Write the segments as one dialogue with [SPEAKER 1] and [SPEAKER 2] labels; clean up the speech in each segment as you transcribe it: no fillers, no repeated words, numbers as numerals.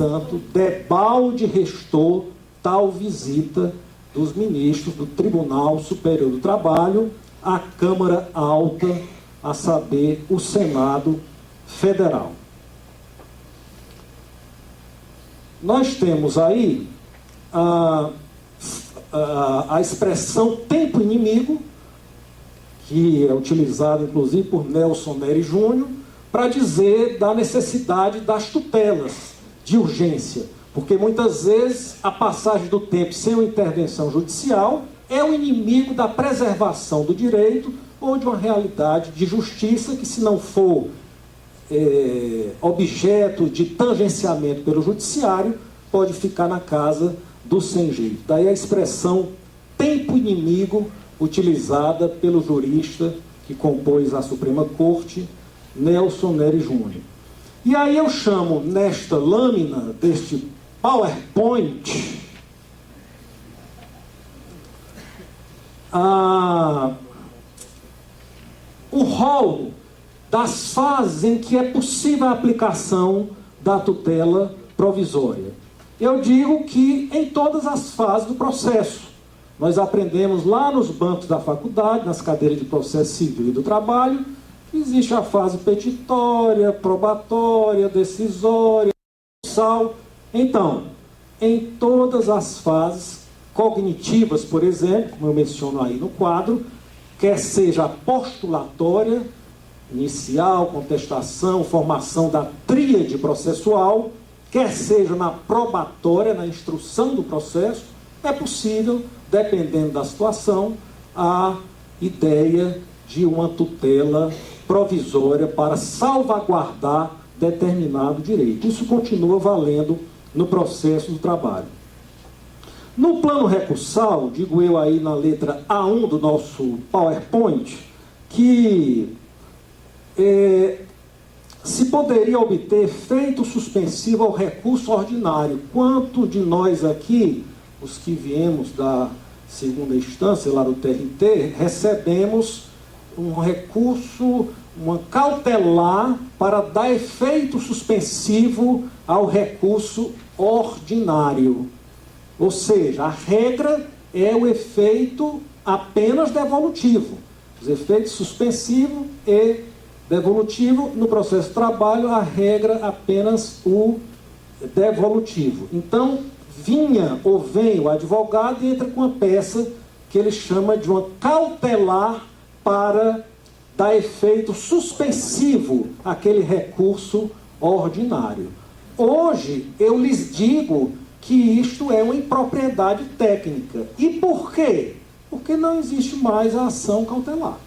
[SPEAKER 1] entretanto, debalde restou tal visita dos ministros do Tribunal Superior do Trabalho à Câmara Alta, a saber, o Senado Federal. Nós temos aí a expressão tempo inimigo, que é utilizada inclusive por Nelson Nery Júnior, para dizer da necessidade das tutelas de urgência, porque muitas vezes a passagem do tempo sem uma intervenção judicial é o inimigo da preservação do direito ou de uma realidade de justiça que, se não for objeto de tangenciamento pelo judiciário, pode ficar na casa do sem jeito. Daí a expressão tempo inimigo, utilizada pelo jurista que compôs a Suprema Corte, Nelson Nery Júnior. E aí eu chamo nesta lâmina deste PowerPoint o rol das fases em que é possível a aplicação da tutela provisória. Eu digo que em todas as fases do processo. Nós aprendemos lá nos bancos da faculdade, nas cadeiras de processo civil e do trabalho, que existe a fase petitória, probatória, decisória, concursal. Então, em todas as fases cognitivas, por exemplo, como eu menciono aí no quadro, quer seja a postulatória, inicial, contestação, formação da tríade processual, quer seja na probatória, na instrução do processo, é possível, dependendo da situação, a ideia de uma tutela provisória para salvaguardar determinado direito. Isso continua valendo no processo do trabalho. No plano recursal, digo eu aí na letra A1 do nosso PowerPoint, que se poderia obter efeito suspensivo ao recurso ordinário. Quanto de nós aqui, os que viemos da segunda instância, lá do TRT, recebemos um recurso, uma cautelar para dar efeito suspensivo ao recurso ordinário. Ou seja, a regra é o efeito apenas devolutivo. Os efeitos suspensivo e devolutivo, no processo de trabalho, a regra apenas o devolutivo. Então, vinha ou vem o advogado e entra com uma peça que ele chama de uma cautelar para dar efeito suspensivo àquele recurso ordinário. Hoje, eu lhes digo que isto é uma impropriedade técnica. E por quê? Porque não existe mais a ação cautelar.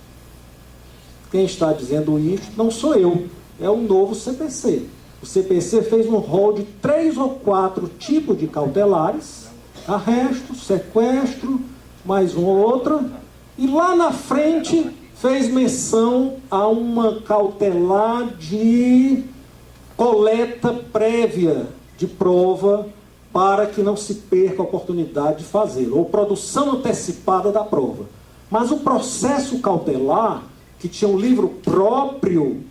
[SPEAKER 1] Quem está dizendo isso não sou eu, é o novo CPC. O CPC fez um rol de 3 ou 4 tipos de cautelares, arresto, sequestro, mais um ou outro, e lá na frente fez menção a uma cautelar de coleta prévia de prova para que não se perca a oportunidade de fazê-lo, ou produção antecipada da prova. Mas o processo cautelar, que tinha um livro próprio,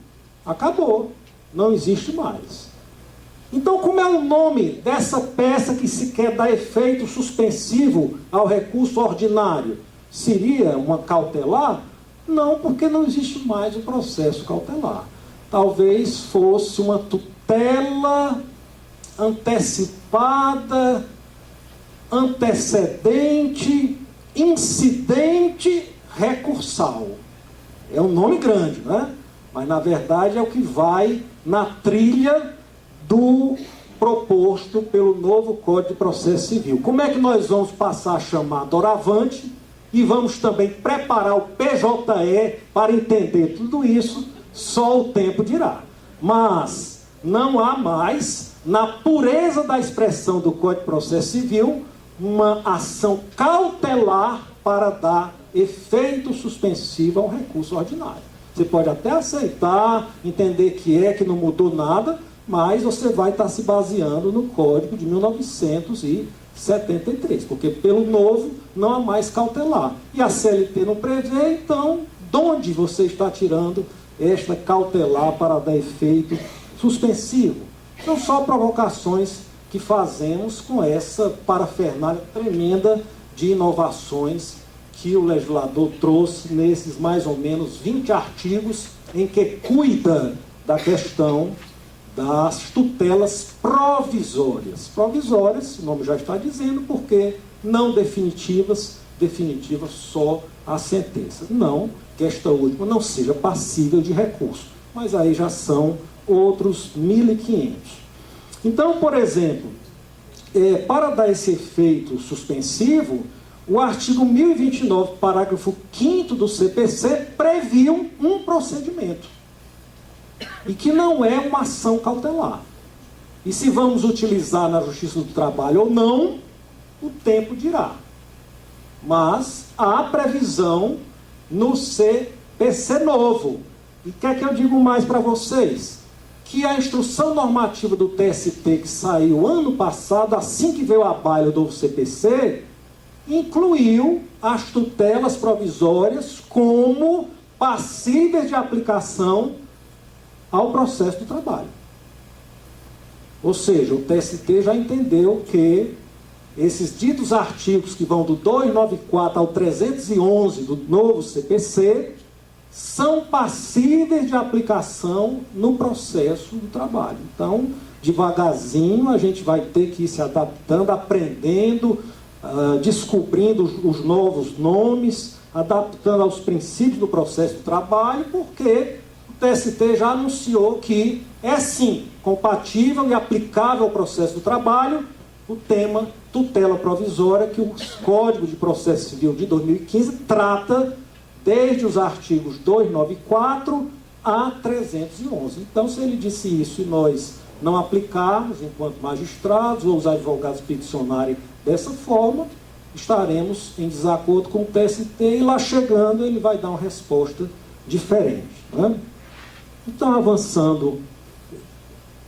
[SPEAKER 1] acabou, não existe mais. Então, como é o nome dessa peça que se quer dar efeito suspensivo ao recurso ordinário? Seria uma cautelar? Não, porque não existe mais o processo cautelar. Talvez fosse uma tutela antecipada, antecedente, incidente, recursal. É um nome grande, né? Mas, na verdade, é o que vai na trilha do proposto pelo novo Código de Processo Civil. Como é que nós vamos passar a chamar doravante e vamos também preparar o PJE para entender tudo isso? Só o tempo dirá. Mas não há mais, na pureza da expressão do Código de Processo Civil, uma ação cautelar para dar efeito suspensivo ao recurso ordinário. Você pode até aceitar, entender que não mudou nada, mas você vai estar se baseando no Código de 1973, porque pelo novo não há mais cautelar. E a CLT não prevê, então, de onde você está tirando esta cautelar para dar efeito suspensivo? São só provocações que fazemos com essa parafernália tremenda de inovações que o legislador trouxe nesses mais ou menos 20 artigos em que cuida da questão das tutelas provisórias. Provisórias, o nome já está dizendo, porque não definitivas, definitiva só a sentença. Não que esta última não seja passível de recurso, mas aí já são outros 1.500. Então, por exemplo, para dar esse efeito suspensivo, o artigo 1029, parágrafo 5º do CPC, previu um procedimento, e que não é uma ação cautelar. E se vamos utilizar na Justiça do Trabalho ou não, o tempo dirá. Mas há previsão no CPC novo. E o que é que eu digo mais para vocês? Que a instrução normativa do TST que saiu ano passado, assim que veio a baila do CPC, incluiu as tutelas provisórias como passíveis de aplicação ao processo do trabalho. Ou seja, o TST já entendeu que esses ditos artigos que vão do 294 ao 311 do novo CPC são passíveis de aplicação no processo do trabalho. Então, devagarzinho, a gente vai ter que ir se adaptando, aprendendo, descobrindo os novos nomes, adaptando aos princípios do processo do trabalho, porque o TST já anunciou que é sim compatível e aplicável ao processo do trabalho o tema tutela provisória, que o Código de Processo Civil de 2015 trata desde os artigos 294 a 311. Então, se ele disse isso e nós não aplicarmos, enquanto magistrados ou os advogados peticionarem dessa forma, estaremos em desacordo com o TST e lá chegando ele vai dar uma resposta diferente, né? Então, avançando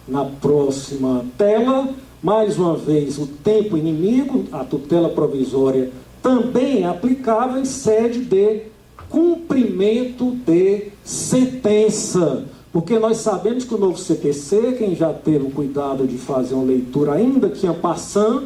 [SPEAKER 1] na próxima tela, mais uma vez, o tempo inimigo, a tutela provisória também é aplicável em sede de cumprimento de sentença, porque nós sabemos que o novo CPC, quem já teve o cuidado de fazer uma leitura ainda que en passant,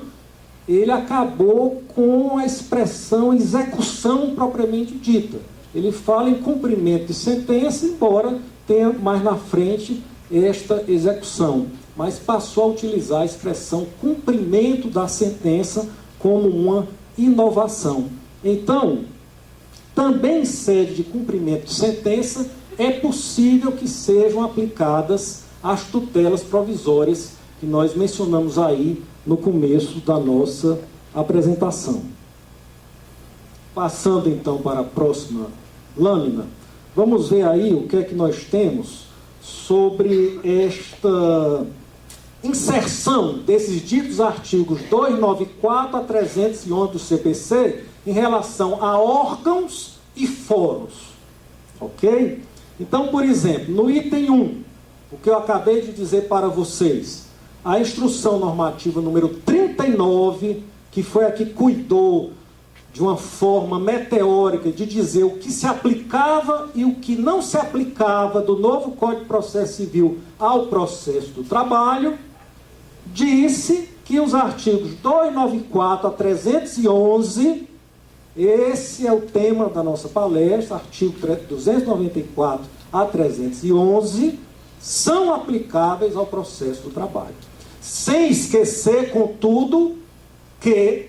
[SPEAKER 1] ele acabou com a expressão execução propriamente dita. Ele fala em cumprimento de sentença, embora tenha mais na frente esta execução, mas passou a utilizar a expressão cumprimento da sentença como uma inovação. Então, também em sede de cumprimento de sentença, é possível que sejam aplicadas as tutelas provisórias que nós mencionamos aí no começo da nossa apresentação. Passando então para a próxima lâmina, vamos ver aí o que é que nós temos sobre esta inserção desses ditos artigos 294 a 311 do CPC em relação a órgãos e fóruns. Ok? Então, por exemplo, no item 1, o que eu acabei de dizer para vocês, a instrução normativa número 39, que foi a que cuidou de uma forma meteórica de dizer o que se aplicava e o que não se aplicava do novo Código de Processo Civil ao processo do trabalho, disse que os artigos 294 a 311, esse é o tema da nossa palestra, artigo 294 a 311, são aplicáveis ao processo do trabalho. Sem esquecer, contudo, que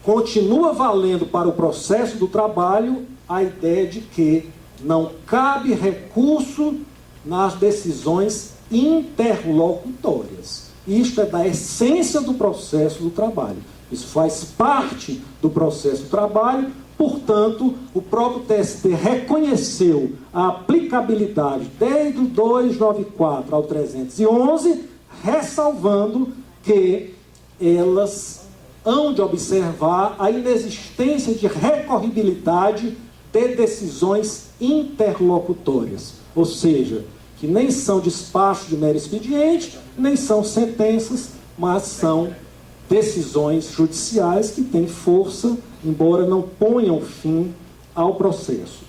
[SPEAKER 1] continua valendo para o processo do trabalho a ideia de que não cabe recurso nas decisões interlocutórias. Isto é da essência do processo do trabalho. Isso faz parte do processo do trabalho, portanto, o próprio TST reconheceu a aplicabilidade desde o 294 ao 311, ressalvando que elas hão de observar a inexistência de recorribilidade de decisões interlocutórias, ou seja, que nem são despachos de mero expediente, nem são sentenças, mas são decisões judiciais que têm força, embora não ponham fim ao processo.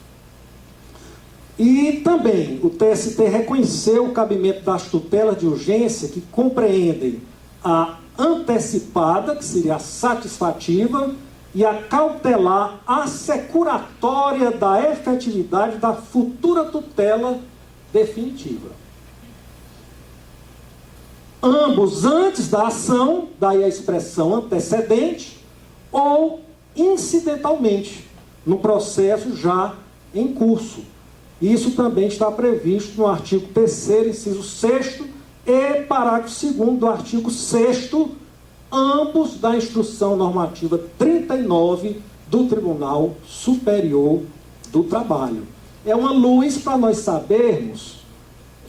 [SPEAKER 1] E também o TST reconheceu o cabimento das tutelas de urgência que compreendem a antecipada, que seria a satisfativa, e a cautelar assecuratória da efetividade da futura tutela definitiva. Ambos antes da ação, daí a expressão antecedente, ou incidentalmente, no processo já em curso. Isso também está previsto no artigo 3º, inciso 6º, e parágrafo 2º do artigo 6º, ambos da Instrução Normativa 39 do Tribunal Superior do Trabalho. É uma luz para nós sabermos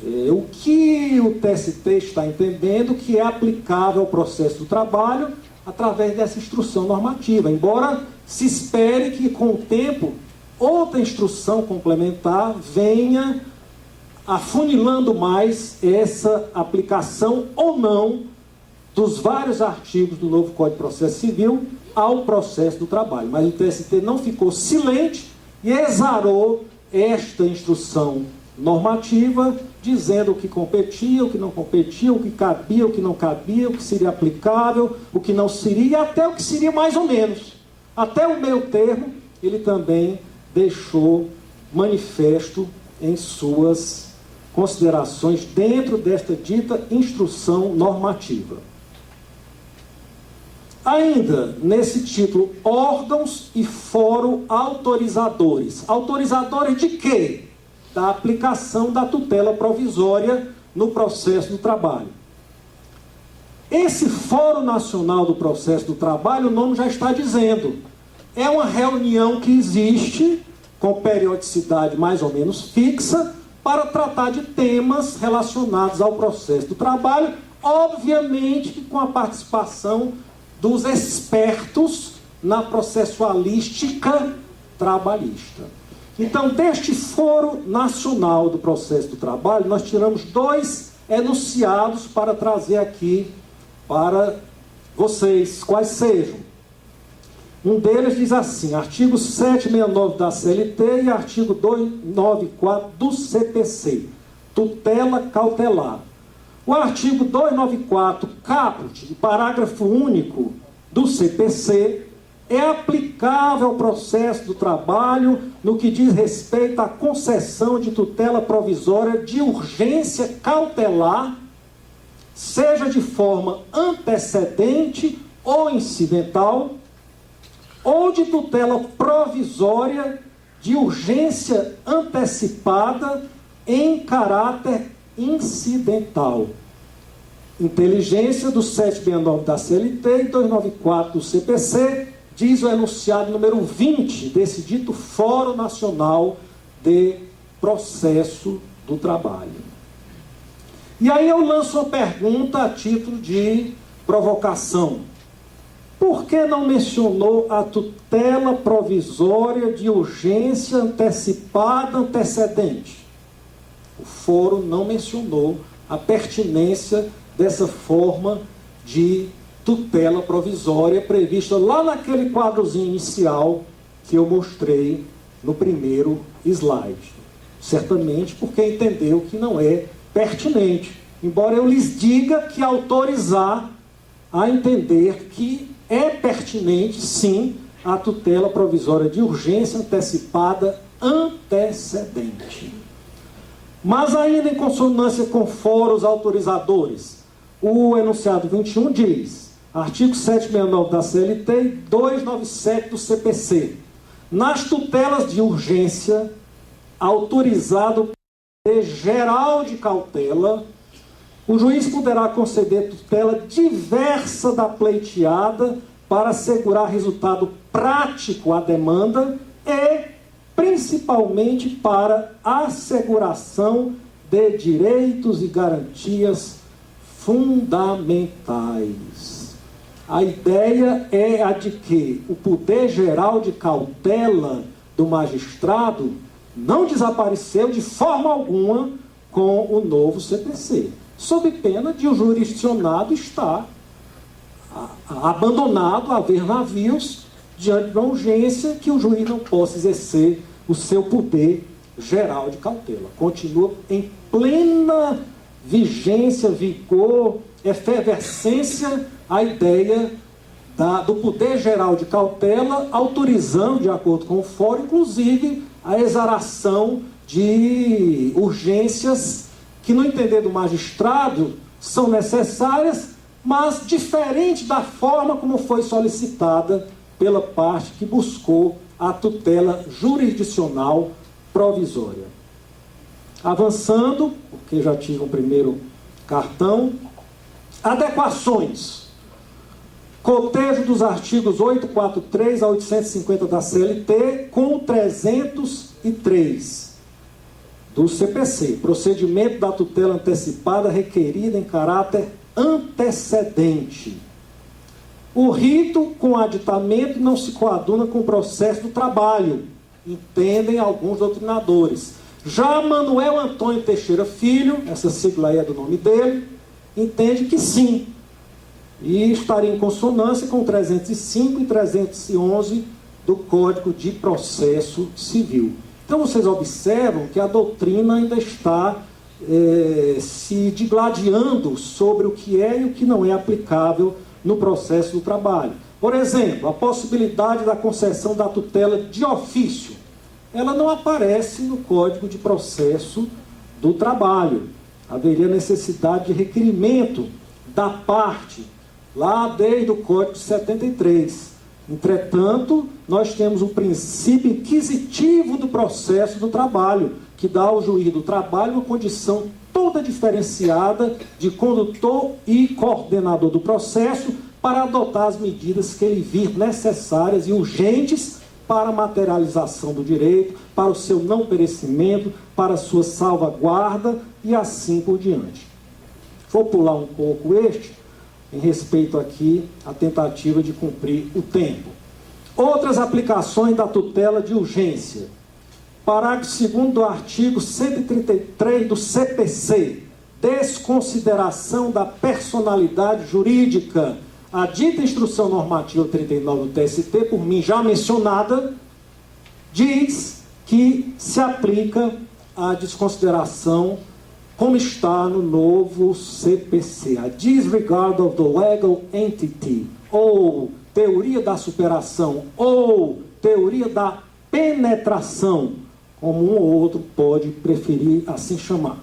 [SPEAKER 1] o que o TST está entendendo que é aplicável ao processo do trabalho através dessa instrução normativa, embora se espere que com o tempo outra instrução complementar venha afunilando mais essa aplicação ou não dos vários artigos do novo Código de Processo Civil ao processo do trabalho. Mas o TST não ficou silente e exarou esta instrução normativa, dizendo o que competia, o que não competia, o que cabia, o que não cabia, o que seria aplicável, o que não seria, e até o que seria mais ou menos. Até o meio termo, ele também deixou manifesto em suas considerações dentro desta dita instrução normativa. Ainda, nesse título, órgãos e fórum autorizadores. Autorizadores de quê? Da aplicação da tutela provisória no processo do trabalho. Esse Fórum Nacional do Processo do Trabalho, o nome já está dizendo, é uma reunião que existe com periodicidade mais ou menos fixa para tratar de temas relacionados ao processo do trabalho, obviamente que com a participação dos expertos na processualística trabalhista. Então, deste Fórum Nacional do Processo do Trabalho, nós tiramos 2 enunciados para trazer aqui para vocês, quais sejam. Um deles diz assim, artigo 769 da CLT e artigo 294 do CPC, tutela cautelar. O artigo 294, caput, parágrafo único do CPC, é aplicável ao processo do trabalho no que diz respeito à concessão de tutela provisória de urgência cautelar, seja de forma antecedente ou incidental, ou de tutela provisória de urgência antecipada em caráter incidental. Inteligência do 769 da CLT e 294 do CPC, diz o enunciado número 20 desse dito Fórum Nacional de Processo do Trabalho. E aí eu lanço uma pergunta a título de provocação. Por que não mencionou a tutela provisória de urgência antecipada antecedente? O fórum não mencionou a pertinência dessa forma de tutela provisória prevista lá naquele quadrozinho inicial que eu mostrei no primeiro slide. Certamente porque entendeu que não é pertinente, embora eu lhes diga que autorizar a entender que é pertinente, sim, a tutela provisória de urgência antecipada antecedente. Mas ainda em consonância com fóruns autorizadores, o enunciado 21 diz, artigo 769 da CLT e 297 do CPC, nas tutelas de urgência, autorizado pelo geral de cautela, o juiz poderá conceder tutela diversa da pleiteada para assegurar resultado prático à demanda e, principalmente, para asseguração de direitos e garantias fundamentais. A ideia é a de que o poder geral de cautela do magistrado não desapareceu de forma alguma com o novo CPC, sob pena de o jurisdicionado estar abandonado a ver navios diante de uma urgência que o juiz não possa exercer o seu poder geral de cautela. Continua em plena vigência, vigor, efervescência a ideia do poder geral de cautela, autorizando, de acordo com o fórum, inclusive a exaração de urgências que, no entender do magistrado, são necessárias, mas diferente da forma como foi solicitada pela parte que buscou a tutela jurisdicional provisória. Avançando, porque já tive um primeiro cartão, adequações. Cotejo dos artigos 843 a 850 da CLT com o 303 do CPC. Procedimento da tutela antecipada requerida em caráter antecedente. O rito com aditamento não se coaduna com o processo do trabalho, entendem alguns doutrinadores. Já Manuel Antônio Teixeira Filho, essa sigla aí é do nome dele, entende que sim, e estaria em consonância com 305 e 311 do Código de Processo Civil. Então vocês observam que a doutrina ainda está se digladiando sobre o que é e o que não é aplicável no processo do trabalho. Por exemplo, a possibilidade da concessão da tutela de ofício, ela não aparece no Código de Processo do Trabalho. Haveria necessidade de requerimento da parte, lá desde o Código de 73. Entretanto, nós temos o princípio inquisitivo do processo do trabalho, que dá ao juiz do trabalho uma condição toda diferenciada de condutor e coordenador do processo para adotar as medidas que ele vir necessárias e urgentes para a materialização do direito, para o seu não perecimento, para a sua salvaguarda e assim por diante. Vou pular um pouco em respeito aqui à tentativa de cumprir o tempo. Outras aplicações da tutela de urgência. Parágrafo 2º do artigo 133 do CPC. Desconsideração da personalidade jurídica. A dita instrução normativa 39 do TST, por mim já mencionada, diz que se aplica a desconsideração como está no novo CPC, a disregard of the legal entity, ou teoria da superação, ou teoria da penetração, como um ou outro pode preferir assim chamar.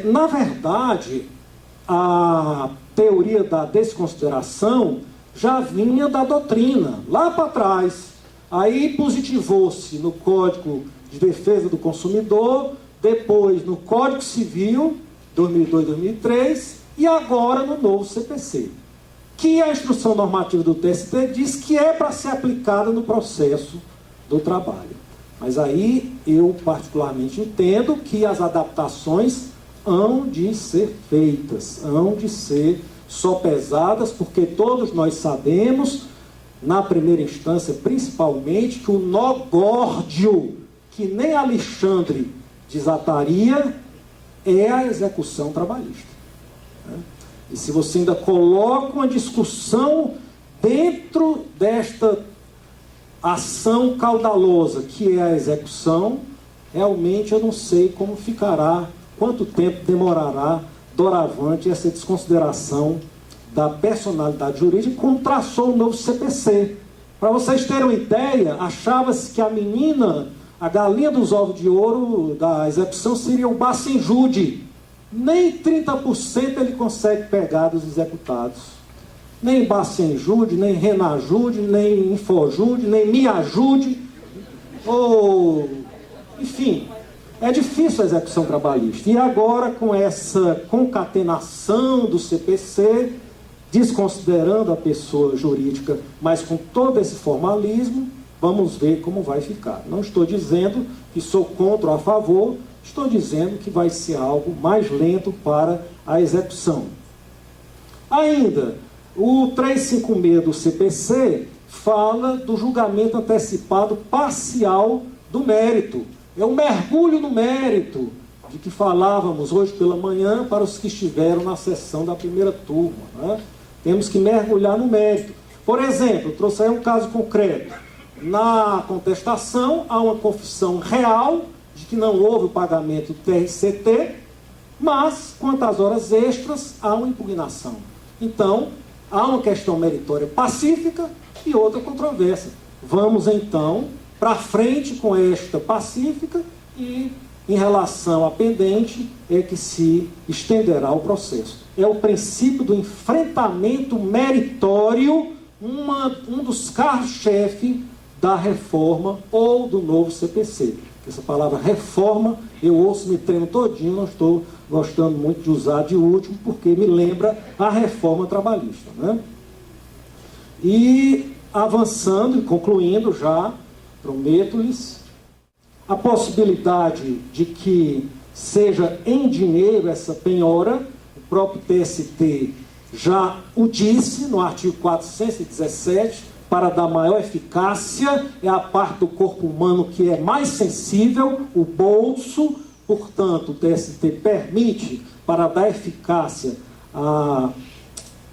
[SPEAKER 1] Na verdade, a teoria da desconsideração já vinha da doutrina, lá para trás. Aí positivou-se no Código de Defesa do Consumidor, depois no Código Civil, 2002-2003, e agora no novo CPC, que a instrução normativa do TST diz que é para ser aplicada no processo do trabalho. Mas aí eu particularmente entendo que as adaptações hão de ser feitas, hão de ser sopesadas, porque todos nós sabemos, na primeira instância principalmente, que o nó górdio, que nem Alexandre desataria, é a execução trabalhista. E se você ainda coloca uma discussão dentro desta ação caudalosa, que é a execução, realmente eu não sei como ficará, quanto tempo demorará doravante essa desconsideração da personalidade jurídica, como traçou o novo CPC. Para vocês terem uma ideia, achava-se que a menina, a galinha dos ovos de ouro da execução seria o Bacenjude. Nem 30% ele consegue pegar dos executados. Nem Bacenjude, nem Renajude, nem Infojude, nem Miajude. Enfim, é difícil a execução trabalhista. E agora, com essa concatenação do CPC, desconsiderando a pessoa jurídica, mas com todo esse formalismo, vamos ver como vai ficar. Não estou dizendo que sou contra ou a favor, estou dizendo que vai ser algo mais lento para a execução. Ainda, o 356 do CPC fala do julgamento antecipado parcial do mérito. É um mergulho no mérito de que falávamos hoje pela manhã para os que estiveram na sessão da primeira turma, né? Temos que mergulhar no mérito. Por exemplo, trouxe aí um caso concreto. Na contestação, há uma confissão real de que não houve o pagamento do TRCT, mas, quanto às horas extras, há uma impugnação. Então, há uma questão meritória pacífica e outra controversa. Vamos, então, para frente com esta pacífica e, em relação à pendente, é que se estenderá o processo. É o princípio do enfrentamento meritório, um dos carros-chefe da reforma ou do novo CPC. Essa palavra reforma, eu ouço, me tremo todinho, não estou gostando muito de usar de último, porque me lembra a reforma trabalhista, né? E avançando e concluindo já, prometo-lhes, a possibilidade de que seja em dinheiro essa penhora, o próprio TST já o disse no artigo 417, para dar maior eficácia, é a parte do corpo humano que é mais sensível, o bolso. Portanto, o TST permite, para dar eficácia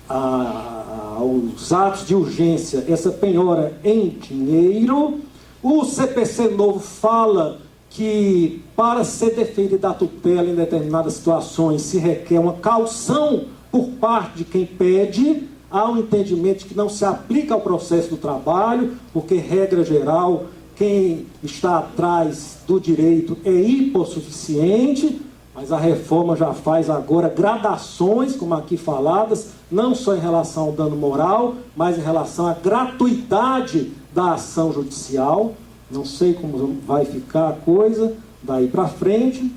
[SPEAKER 1] aos atos de urgência, essa penhora em dinheiro. O CPC novo fala que, para ser deferida a tutela em determinadas situações, se requer uma caução por parte de quem pede. Há um entendimento de que não se aplica ao processo do trabalho, porque, regra geral, quem está atrás do direito é hipossuficiente, mas a reforma já faz agora gradações, como aqui faladas, não só em relação ao dano moral, mas em relação à gratuidade da ação judicial. Não sei como vai ficar a coisa daí para frente.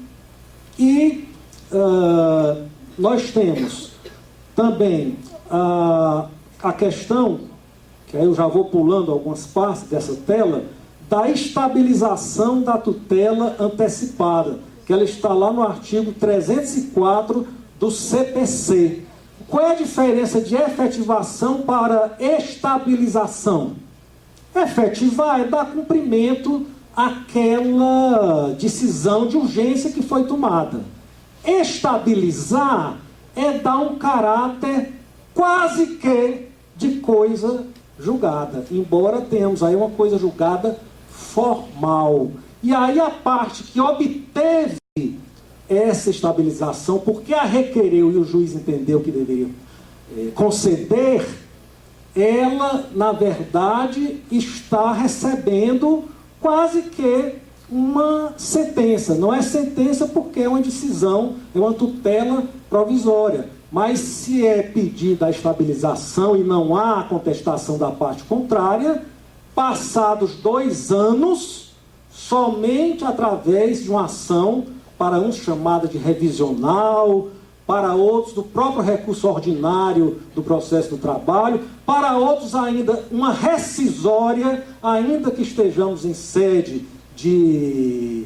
[SPEAKER 1] E nós temos também a questão, que aí eu já vou pulando algumas partes dessa tela, da estabilização da tutela antecipada, que ela está lá no artigo 304 do CPC. Qual é a diferença de efetivação para estabilização? Efetivar é dar cumprimento àquela decisão de urgência que foi tomada. Estabilizar é dar um caráter quase que de coisa julgada, embora tenhamos aí uma coisa julgada formal. E aí a parte que obteve essa estabilização, porque a requereu e o juiz entendeu que deveria conceder, ela, na verdade, está recebendo quase que uma sentença. Não é sentença porque é uma decisão, é uma tutela provisória. Mas se é pedida a estabilização e não há contestação da parte contrária, passados 2 anos, somente através de uma ação, para uns chamada de revisional, para outros do próprio recurso ordinário do processo do trabalho, para outros ainda uma rescisória, ainda que estejamos em sede de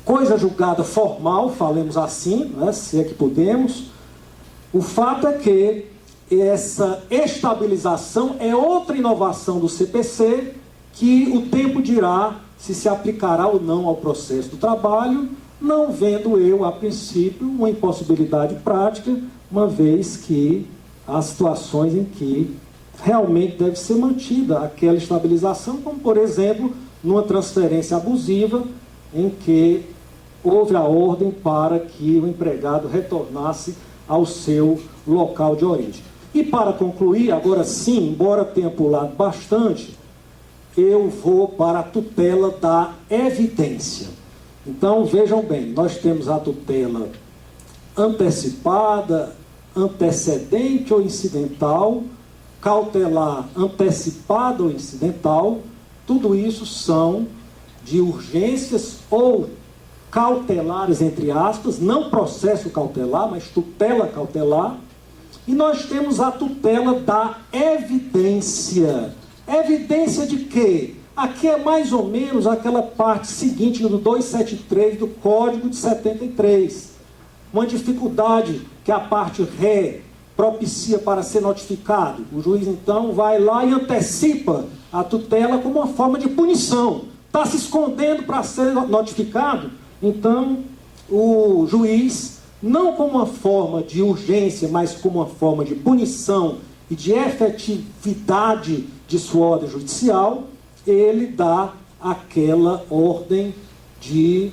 [SPEAKER 1] coisa julgada formal, falemos assim, né, se é que podemos. O fato é que essa estabilização é outra inovação do CPC, que o tempo dirá se aplicará ou não ao processo do trabalho, não vendo eu, a princípio, uma impossibilidade prática, uma vez que há situações em que realmente deve ser mantida aquela estabilização, como, por exemplo, numa transferência abusiva, em que houve a ordem para que o empregado retornasse ao seu local de origem. E para concluir, agora sim, embora tenha pulado bastante, eu vou para a tutela da evidência. Então, vejam bem, nós temos a tutela antecipada, antecedente ou incidental, cautelar antecipada ou incidental, tudo isso são de urgências ou cautelares, entre aspas, não processo cautelar, mas tutela cautelar. E nós temos a tutela da evidência. Evidência de quê? Aqui é mais ou menos aquela parte seguinte do 273 do Código de 73. Uma dificuldade que a parte ré propicia para ser notificado. O juiz, então, vai lá e antecipa a tutela como uma forma de punição. Está se escondendo para ser notificado? Então, o juiz, não como uma forma de urgência, mas como uma forma de punição e de efetividade de sua ordem judicial, ele dá aquela ordem de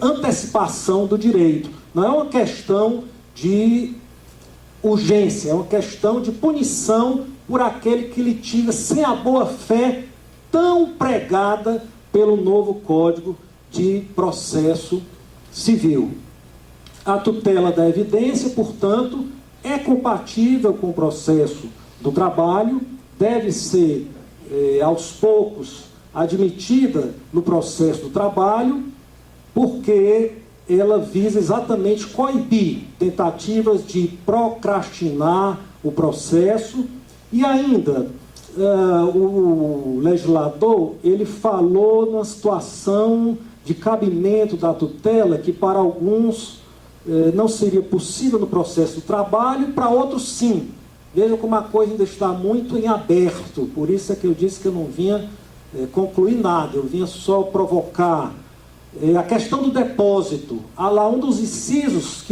[SPEAKER 1] antecipação do direito. Não é uma questão de urgência, é uma questão de punição por aquele que litiga sem a boa-fé tão pregada pelo novo Código de Processo Civil. A tutela da evidência, portanto, é compatível com o processo do trabalho, deve ser, aos poucos, admitida no processo do trabalho, porque ela visa exatamente coibir tentativas de procrastinar o processo. E ainda, o legislador, ele falou numa situação de cabimento da tutela que para alguns não seria possível no processo do trabalho, para outros sim. Veja como a coisa ainda está muito em aberto, por isso é que eu disse que eu não vinha concluir nada, eu vinha só provocar. A questão do depósito, há lá um dos incisos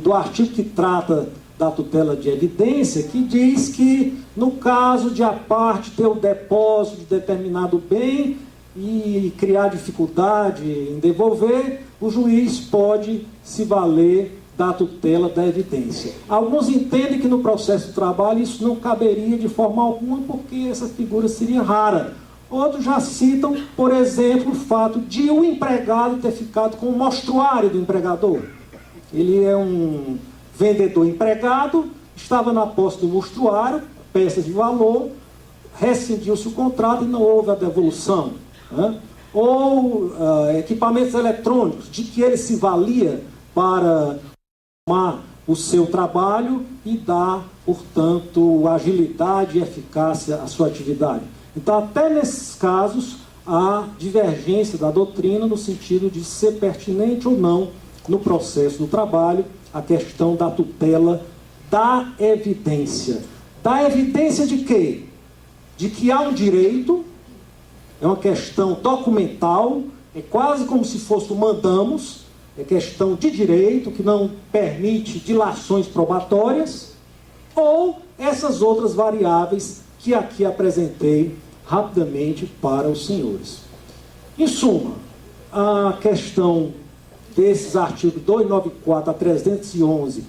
[SPEAKER 1] do artigo que trata da tutela de evidência, que diz que no caso de a parte ter o depósito de determinado bem e criar dificuldade em devolver, o juiz pode se valer da tutela da evidência. Alguns entendem que no processo do trabalho isso não caberia de forma alguma, porque essa figura seria rara. Outros já citam, por exemplo, o fato de o empregado ter ficado com o mostruário do empregador. Ele é um vendedor empregado, estava na posse do mostruário, peças de valor, rescindiu-se o contrato e não houve a devolução. Né? Ou equipamentos eletrônicos, de que ele se valia para tomar o seu trabalho e dar, portanto, agilidade e eficácia à sua atividade. Então, até nesses casos, há divergência da doutrina no sentido de ser pertinente ou não no processo do trabalho a questão da tutela da evidência. Da evidência de quê? De que há um direito, é uma questão documental, é quase como se fosse o mandamos, é questão de direito que não permite dilações probatórias, ou essas outras variáveis que aqui apresentei rapidamente para os senhores. Em suma, a questão desses artigos 294 a 311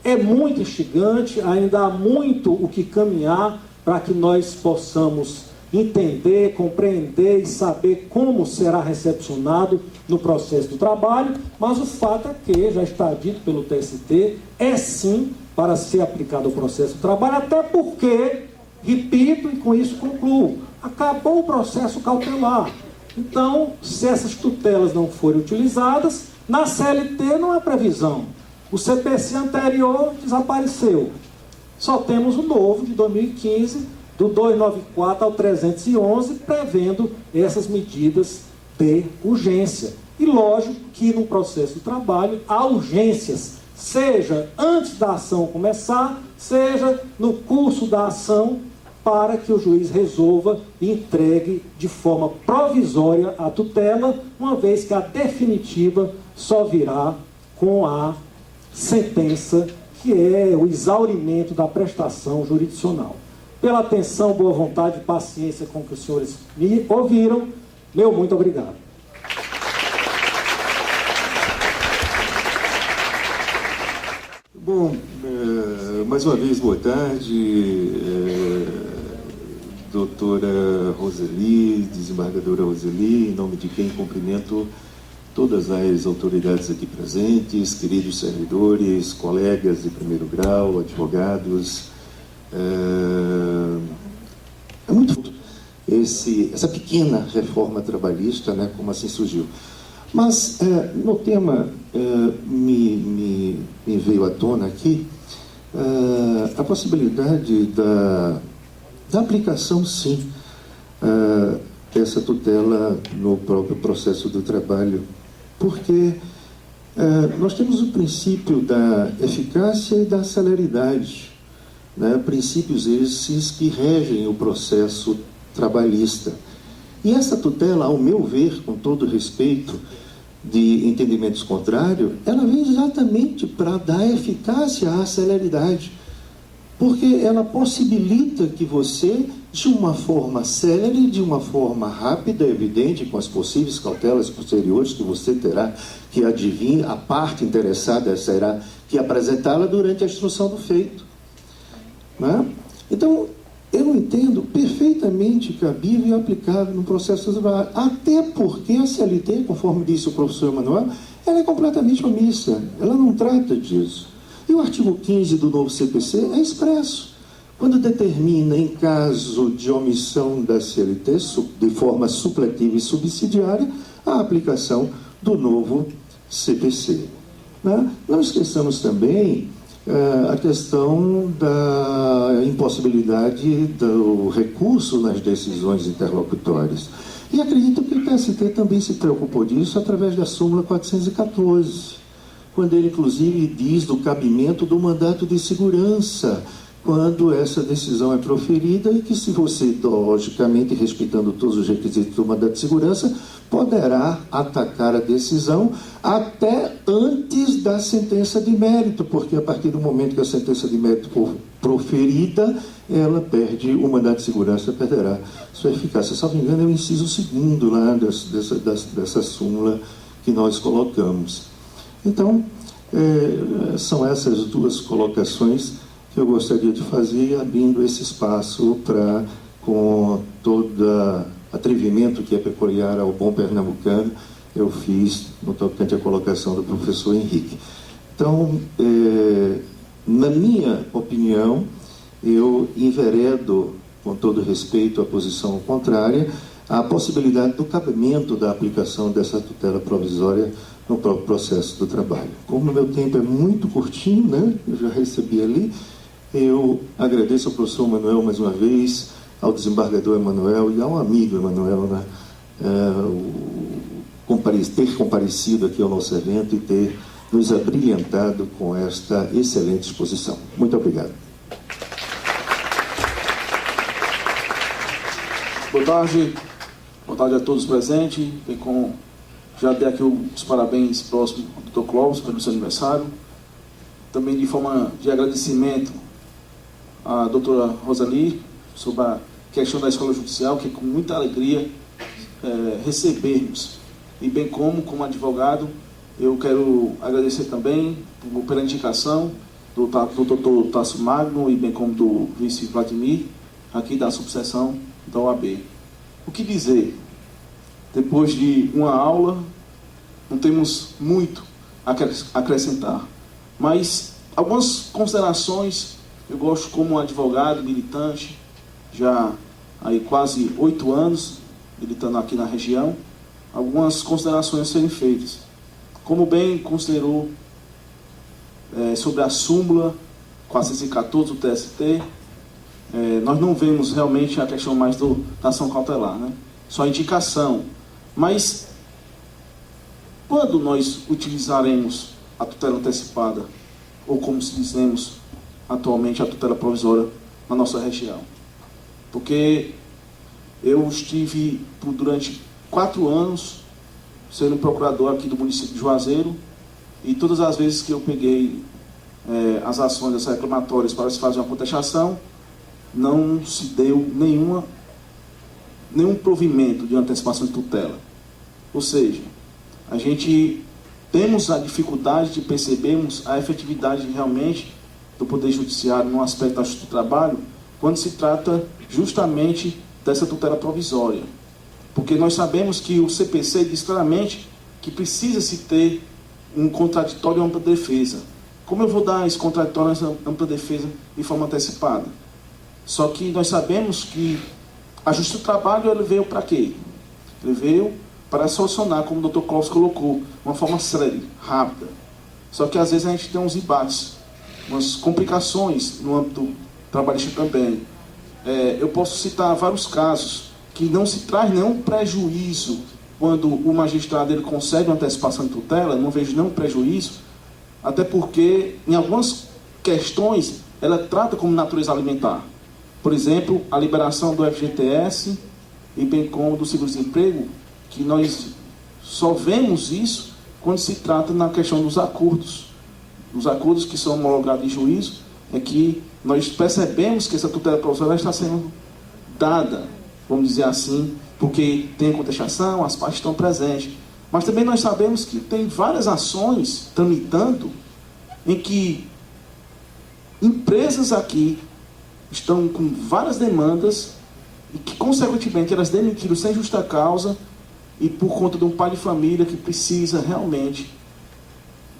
[SPEAKER 1] é muito instigante, ainda há muito o que caminhar para que nós possamos entender, compreender e saber como será recepcionado no processo do trabalho, mas o fato é que, já está dito pelo TST, é sim para ser aplicado ao processo do trabalho, até porque, repito e com isso concluo, acabou o processo cautelar. Então, se essas tutelas não forem utilizadas, na CLT não há previsão. O CPC anterior desapareceu. Só temos o novo, de 2015, do 294 ao 311, prevendo essas medidas de urgência. E lógico que no processo de trabalho há urgências, seja antes da ação começar, seja no curso da ação, para que o juiz resolva e entregue de forma provisória a tutela, uma vez que a definitiva só virá com a sentença, que é o exaurimento da prestação jurisdicional. Pela atenção, boa vontade e paciência com que os senhores me ouviram, meu muito obrigado.
[SPEAKER 2] Bom, mais uma vez, boa tarde, doutora Roseli, desembargadora Roseli, em nome de quem cumprimento todas as autoridades aqui presentes, queridos servidores, colegas de primeiro grau, advogados. É muito essa pequena reforma trabalhista, né, como assim surgiu. Mas no tema me veio à tona aqui a possibilidade da aplicação, sim, dessa tutela no próprio processo do trabalho, porque nós temos o princípio da eficácia e da celeridade, né? Princípios esses que regem o processo trabalhista. E essa tutela, ao meu ver, com todo respeito de entendimentos contrários, ela vem exatamente para dar eficácia à celeridade. porque ela possibilita que você, de uma forma célere, de uma forma rápida, evidente, com as possíveis cautelas posteriores que você terá que adivinhar, a parte interessada será que apresentá-la durante a instrução do feito. Né? Então, eu entendo perfeitamente cabível e aplicável no processo de trabalho, até porque a CLT, conforme disse o professor Emanuel, ela é completamente omissa, ela não trata disso. E o artigo 15 do novo CPC é expresso, quando determina, em caso de omissão da CLT, de forma supletiva e subsidiária, a aplicação do novo CPC. Né? Não esqueçamos também a questão da impossibilidade do recurso nas decisões interlocutórias. E acredito que o TST também se preocupou disso através da súmula 414, quando ele, inclusive, diz do cabimento do mandato de segurança, quando essa decisão é proferida, e que, se você, logicamente, respeitando todos os requisitos do mandato de segurança, poderá atacar a decisão até antes da sentença de mérito, porque a partir do momento que a sentença de mérito for proferida, ela perde, o mandato de segurança perderá sua eficácia. Se não me engano, é o inciso 2º lá dessa súmula que nós colocamos. Então, são essas duas colocações que eu gostaria de fazer, abrindo esse espaço para, com todo atrevimento que é peculiar ao bom pernambucano, eu fiz no tocante à colocação do professor Henrique. Então, na minha opinião, eu enveredo, com todo respeito à posição contrária, a possibilidade do cabimento da aplicação dessa tutela provisória no próprio processo do trabalho. Como o meu tempo é muito curtinho, né? Eu já recebi ali, eu agradeço ao professor Emanuel mais uma vez, ao desembargador Emanuel e ao amigo Emanuel, né? Ter comparecido aqui ao nosso evento e ter nos abrilhantado com esta excelente exposição. Muito obrigado.
[SPEAKER 3] Boa tarde a todos presentes. Já dei aqui os parabéns próximo ao Dr. Clóvis pelo seu aniversário. Também de forma de agradecimento à doutora Rosali sobre a questão da escola judicial, que com muita alegria recebermos. E bem como advogado, eu quero agradecer também pela indicação do Dr. Tasso Magno e bem como do vice Vladimir, aqui da subseção da OAB. O que dizer? Depois de uma aula, não temos muito a acrescentar, mas algumas considerações. Eu gosto, como advogado militante, já há quase 8 anos militando aqui na região, algumas considerações a serem feitas. Como bem considerou sobre a súmula 414 do TST, nós não vemos realmente a questão mais da ação cautelar, né? Só a indicação. Mas, quando nós utilizaremos a tutela antecipada, ou como se dizemos atualmente, a tutela provisória na nossa região? Porque eu estive durante 4 anos sendo procurador aqui do município de Juazeiro, e todas as vezes que eu peguei as ações das reclamatórias para se fazer uma contestação, não se deu nenhum provimento de antecipação de tutela. Ou seja, a gente temos a dificuldade de percebermos a efetividade realmente do Poder Judiciário no aspecto da Justiça do Trabalho, quando se trata justamente dessa tutela provisória. Porque nós sabemos que o CPC diz claramente que precisa-se ter um contraditório e ampla defesa. Como eu vou dar esse contraditório e ampla defesa de forma antecipada? Só que nós sabemos que a Justiça do Trabalho, ele veio para quê? Ele veio para solucionar, como o Dr. Clóvis colocou, uma forma célere, rápida. Só que às vezes a gente tem uns embates, umas complicações no âmbito trabalhista também. Eu posso citar vários casos que não se traz nenhum prejuízo quando o magistrado ele concede uma antecipação de tutela, não vejo nenhum prejuízo, até porque em algumas questões ela trata como natureza alimentar. Por exemplo, a liberação do FGTS e bem como do seguro-desemprego, que nós só vemos isso quando se trata na questão dos acordos que são homologados em juízo, é que nós percebemos que essa tutela provisória está sendo dada, vamos dizer assim, porque tem contestação, as partes estão presentes. Mas também nós sabemos que tem várias ações tramitando em que empresas aqui estão com várias demandas e que, consequentemente, elas demitiram sem justa causa e por conta de um pai de família que precisa realmente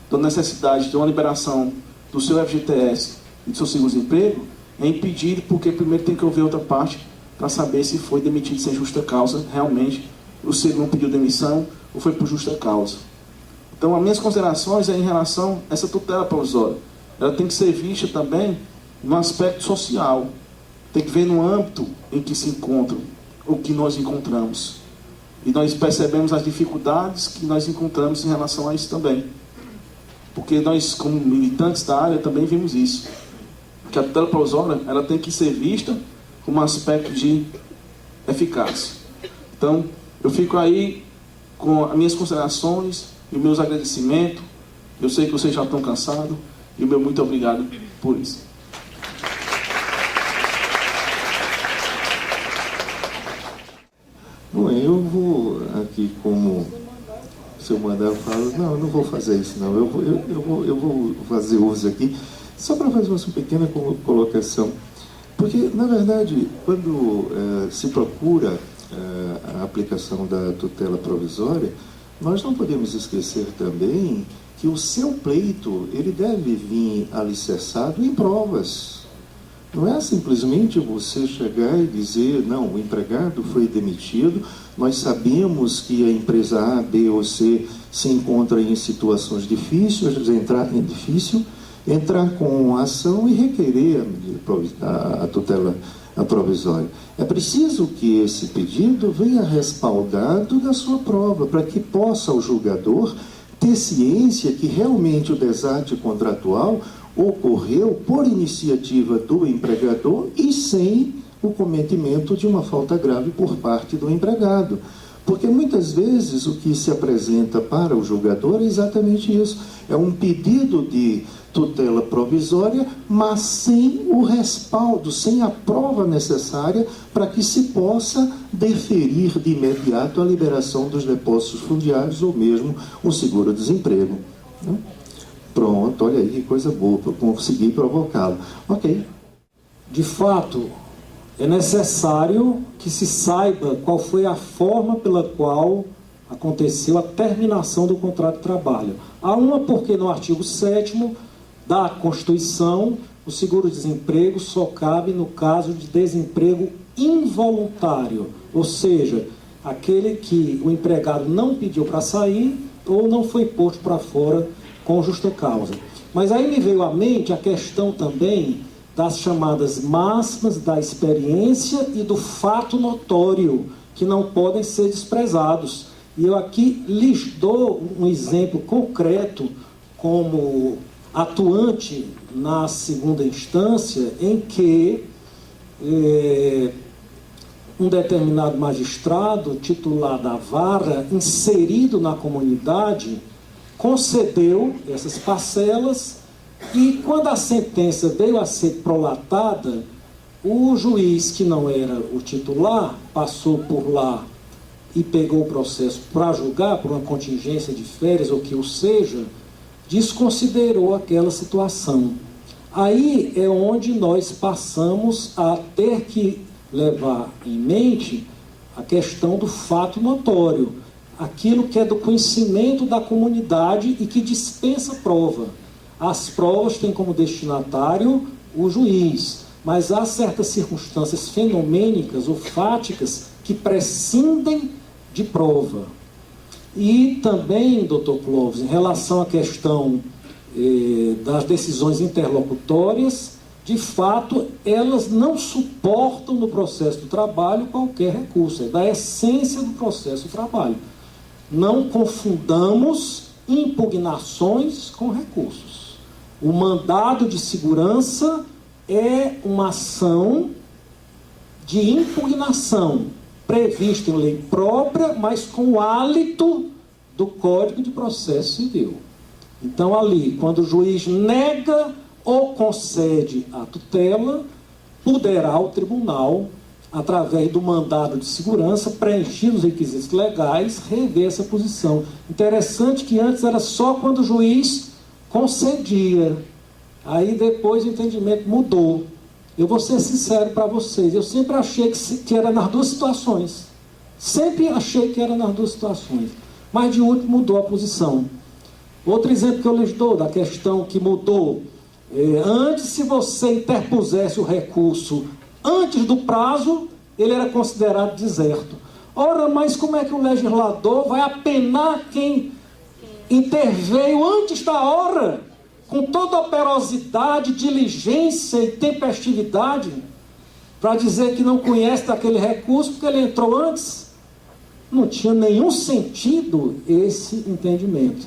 [SPEAKER 3] da necessidade de uma liberação do seu FGTS e do seu seguro-desemprego, é impedido porque primeiro tem que ouvir outra parte para saber se foi demitido sem justa causa, realmente, o segundo pediu demissão ou foi por justa causa. Então, as minhas considerações é em relação a essa tutela provisória. Ela tem que ser vista também no aspecto social. Tem que ver no âmbito em que se encontram, o que nós encontramos. E nós percebemos as dificuldades que nós encontramos em relação a isso também. Porque nós, como militantes da área, também vimos isso. Que a tutela provisória, ela tem que ser vista como um aspecto de eficácia. Então, eu fico aí com as minhas considerações e os meus agradecimentos. Eu sei que vocês já estão cansados. E o meu muito obrigado por isso.
[SPEAKER 2] Bom, eu vou aqui, como o seu mandar fala, não, eu não vou fazer isso não, eu vou fazer uso aqui, só para fazer uma pequena colocação, porque, na verdade, quando se procura a aplicação da tutela provisória, nós não podemos esquecer também que o seu pleito, ele deve vir alicerçado em provas. Não é simplesmente você chegar e dizer, não, o empregado foi demitido, nós sabemos que a empresa A, B ou C se encontra em situações difíceis, entrar com a ação e requerer a tutela provisória. É preciso que esse pedido venha respaldado da sua prova, para que possa o julgador ter ciência que realmente o desarte contratual ocorreu por iniciativa do empregador e sem o cometimento de uma falta grave por parte do empregado. Porque muitas vezes o que se apresenta para o julgador é exatamente isso. É um pedido de tutela provisória, mas sem o respaldo, sem a prova necessária para que se possa deferir de imediato a liberação dos depósitos fundiários ou mesmo um seguro-desemprego. Pronto, olha aí que coisa boa, eu consegui provocá-lo. Ok.
[SPEAKER 1] De fato, é necessário que se saiba qual foi a forma pela qual aconteceu a terminação do contrato de trabalho. Há uma porque no artigo 7º da Constituição, o seguro-desemprego só cabe no caso de desemprego involuntário, ou seja, aquele que o empregado não pediu para sair ou não foi posto para fora com justa causa. Mas aí me veio à mente a questão também das chamadas máximas da experiência e do fato notório, que não podem ser desprezados. E eu aqui lhes dou um exemplo concreto como atuante na segunda instância, em que um determinado magistrado, titular da vara, inserido na comunidade, concedeu essas parcelas e, quando a sentença veio a ser prolatada, o juiz, que não era o titular, passou por lá e pegou o processo para julgar por uma contingência de férias ou que o seja, desconsiderou aquela situação. Aí é onde nós passamos a ter que levar em mente a questão do fato notório, aquilo que é do conhecimento da comunidade e que dispensa prova. As provas têm como destinatário o juiz, mas há certas circunstâncias fenomênicas ou fáticas que prescindem de prova. E também, doutor Clóvis, em relação à questão das decisões interlocutórias, de fato, elas não suportam no processo do trabalho qualquer recurso, é da essência do processo do trabalho. Não confundamos impugnações com recursos. O mandado de segurança é uma ação de impugnação, prevista em lei própria, mas com o hálito do Código de Processo Civil. Então, ali, quando o juiz nega ou concede a tutela, poderá o tribunal, através do mandado de segurança, preenchidos os requisitos legais, rever essa posição. Interessante que antes era só quando o juiz concedia. Aí depois o entendimento mudou. Eu vou ser sincero para vocês, eu sempre achei que era nas duas situações. Sempre achei que era nas duas situações. Mas de último mudou a posição. Outro exemplo que eu lhes dou, da questão que mudou. Antes, se você interpusesse o recurso antes do prazo, ele era considerado deserto. Ora, mas como é que o legislador vai apenar quem interveio antes da hora, com toda a operosidade, diligência e tempestividade, para dizer que não conhece daquele recurso porque ele entrou antes? Não tinha nenhum sentido esse entendimento.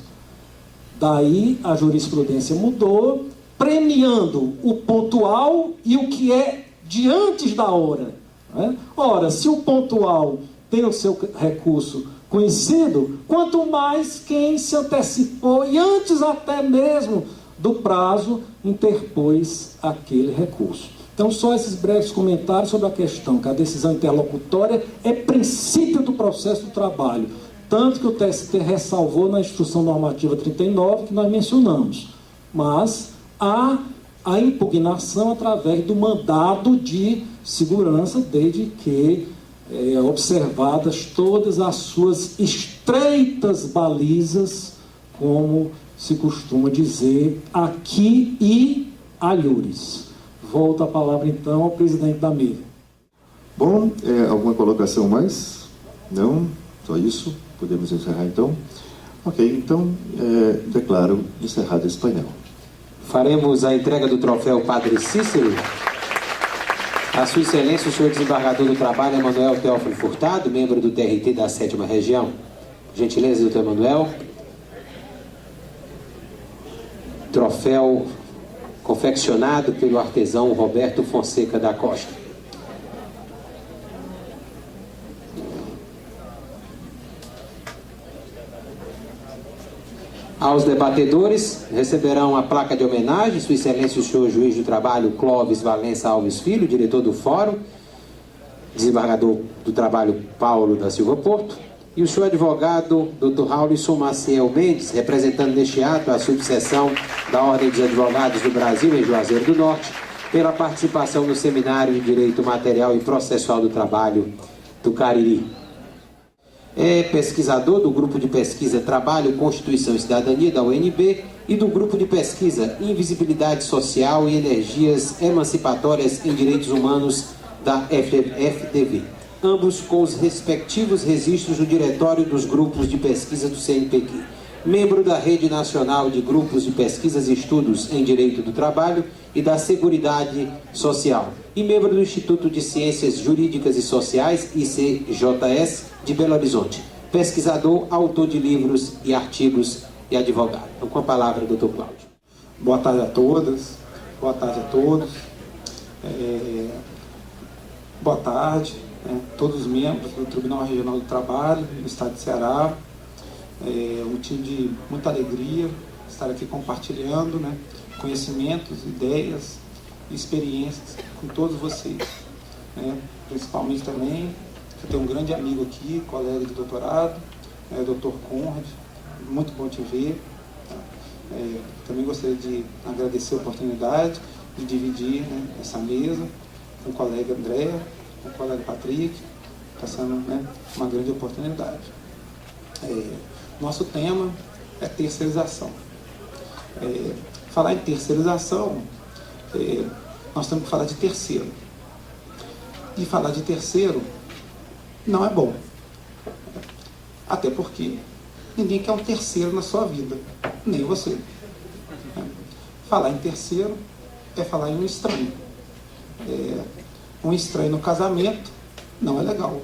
[SPEAKER 1] Daí a jurisprudência mudou, premiando o pontual e o que é de antes da hora. Né? Ora, se o pontual tem o seu recurso conhecido, quanto mais quem se antecipou e antes até mesmo do prazo interpôs aquele recurso. Então, só esses breves comentários sobre a questão que a decisão interlocutória é princípio do processo do trabalho, tanto que o TST ressalvou na Instrução Normativa 39, que nós mencionamos. Mas há a impugnação através do mandado de segurança, desde que observadas todas as suas estreitas balizas, como se costuma dizer, aqui e alhures. Volto a palavra, então, ao presidente da mesa.
[SPEAKER 2] Bom, alguma colocação mais? Não? Só isso? Podemos encerrar, então? Ok, então, declaro encerrado esse painel.
[SPEAKER 4] Faremos a entrega do troféu Padre Cícero. A Sua Excelência, o senhor desembargador do Trabalho, Emanuel Teófilo Furtado, membro do TRT da 7ª Região. Gentileza, doutor Emanuel. Troféu confeccionado pelo artesão Roberto Fonseca da Costa. Aos debatedores, receberão a placa de homenagem, Sua Excelência, o senhor juiz do trabalho Clóvis Valença Alves Filho, diretor do Fórum, desembargador do Trabalho Paulo da Silva Porto, e o senhor advogado Dr. Raulison Maciel Mendes, representando neste ato a subseção da Ordem dos Advogados do Brasil em Juazeiro do Norte, pela participação no Seminário de Direito Material e Processual do Trabalho do Cariri. É pesquisador do Grupo de Pesquisa Trabalho, Constituição e Cidadania, da UNB, e do Grupo de Pesquisa Invisibilidade Social e Energias Emancipatórias em Direitos Humanos, da FDV, ambos com os respectivos registros no Diretório dos Grupos de Pesquisa do CNPq. Membro da Rede Nacional de Grupos de Pesquisas e Estudos em Direito do Trabalho e da Seguridade Social, e membro do Instituto de Ciências Jurídicas e Sociais, ICJS, de Belo Horizonte. Pesquisador, autor de livros e artigos e advogado. Então, com a palavra, doutor Cláudio.
[SPEAKER 1] Boa tarde a todas, boa tarde a todos. Boa tarde a todos os membros do Tribunal Regional do Trabalho do Estado de Ceará. É um motivo de muita alegria estar aqui compartilhando conhecimentos, ideias e experiências com todos vocês. Principalmente também, eu tenho um grande amigo aqui, colega de doutorado, Dr. Conrad, muito bom te ver. Também gostaria de agradecer a oportunidade de dividir essa mesa com o colega André, com o colega Patrick. Está sendo uma grande oportunidade. Nosso tema é terceirização. Falar em terceirização, nós temos que falar de terceiro. E falar de terceiro não é bom. Até porque ninguém quer um terceiro na sua vida, nem você. Falar em terceiro é falar em um estranho. Um estranho no casamento não é legal.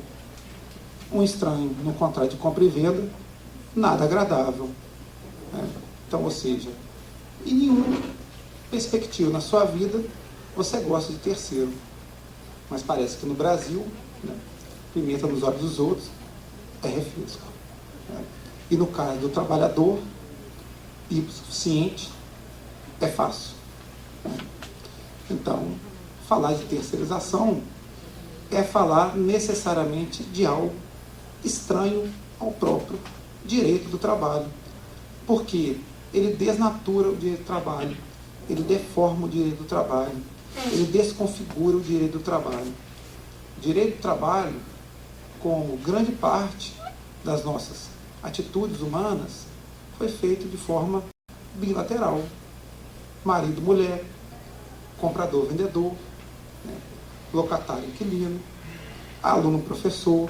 [SPEAKER 1] Um estranho no contrato de compra e venda, nada agradável. Então, ou seja, em nenhuma perspectiva na sua vida você gosta de terceiro. Mas parece que no Brasil, pimenta nos olhos dos outros é refresco. E no caso do trabalhar hipossuficiente, é fácil.
[SPEAKER 5] Então, falar de terceirização é falar necessariamente de algo estranho ao próprio direito do trabalho, porque ele desnatura o direito do trabalho, ele deforma o direito do trabalho, ele desconfigura o direito do trabalho. O direito do trabalho, como grande parte das nossas atitudes humanas, foi feito de forma bilateral. Marido-mulher, comprador-vendedor, né? Locatário-inquilino, aluno-professor,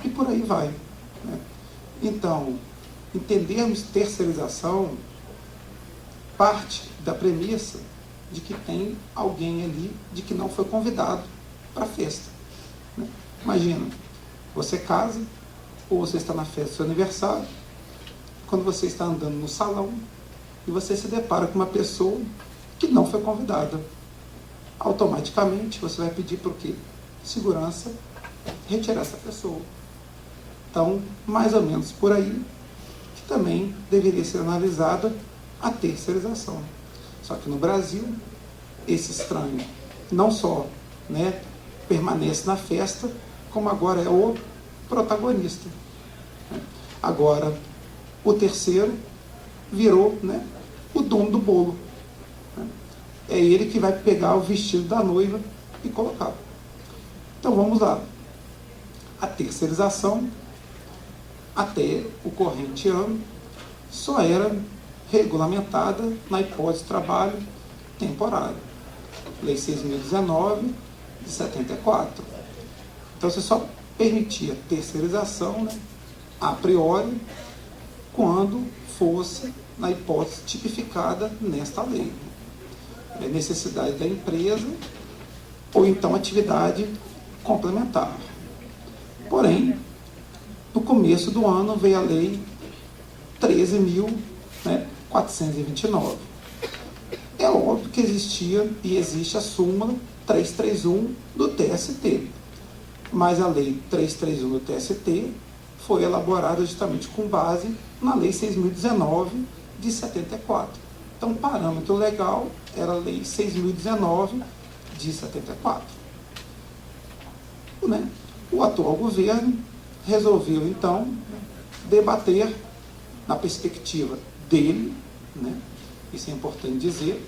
[SPEAKER 5] e por aí vai, né? Então, entendermos terceirização parte da premissa de que tem alguém ali de que não foi convidado para a festa, né? Imagina, você casa ou você está na festa do seu aniversário, quando você está andando no salão e você se depara com uma pessoa que não foi convidada. Automaticamente você vai pedir por quê? Segurança, retirar essa pessoa. Então, mais ou menos por aí, que também deveria ser analisada a terceirização. Só que no Brasil, esse estranho não só, né, permanece na festa, como agora é o protagonista. Agora, o terceiro virou, né, o dono do bolo. É ele que vai pegar o vestido da noiva e colocar. Então vamos lá. A terceirização, até o corrente ano, só era regulamentada na hipótese de trabalho temporário. Lei 6.019, de 74. Então você só permitia terceirização, né, a priori, quando fosse na hipótese tipificada nesta lei. Necessidade da empresa ou então atividade complementar. Porém, no começo do ano veio a lei 13.429. É óbvio que existia e existe a súmula 331 do TST, mas a lei 331 do TST foi elaborada justamente com base na lei 6.019 de 74. Então, o parâmetro legal era a lei 6.019 de 74. Né? O atual governo resolveu, então, debater, na perspectiva dele, né? Isso é importante dizer,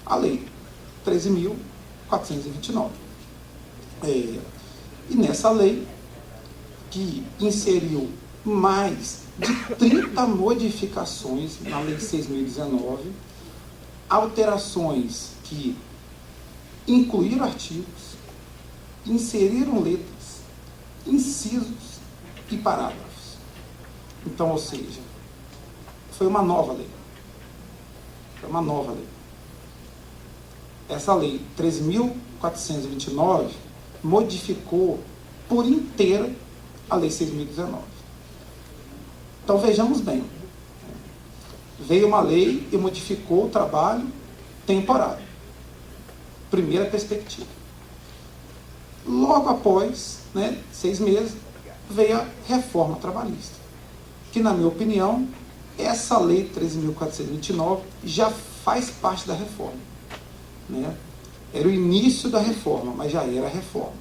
[SPEAKER 5] a lei 13.429. E nessa lei, que inseriu mais de 30 modificações na Lei 6.019, alterações que incluíram artigos, inseriram letras, incisos e parágrafos. Então, ou seja, foi uma nova lei. Foi uma nova lei. Essa lei 13.429 modificou por inteira a Lei 6.019. Então vejamos bem, veio uma lei e modificou o trabalho temporário. Primeira perspectiva. Logo após, né, 6 meses, veio a reforma trabalhista, que na minha opinião, essa lei 13.429 já faz parte da reforma. Né? Era o início da reforma, mas já era a reforma.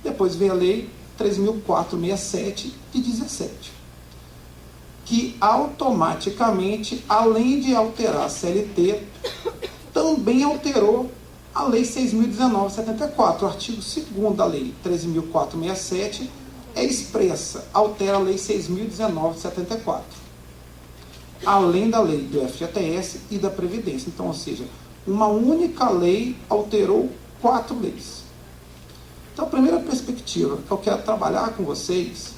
[SPEAKER 5] Depois veio a lei 13.467 de 17. Que automaticamente, além de alterar a CLT, também alterou a Lei 6.019 de 74. O artigo 2º da Lei 13.467 é expressa, altera a Lei 6.019 de 74. Além da lei do FGTS e da Previdência. Então, ou seja, uma única lei alterou 4 leis. Então, a primeira perspectiva que eu quero trabalhar com vocês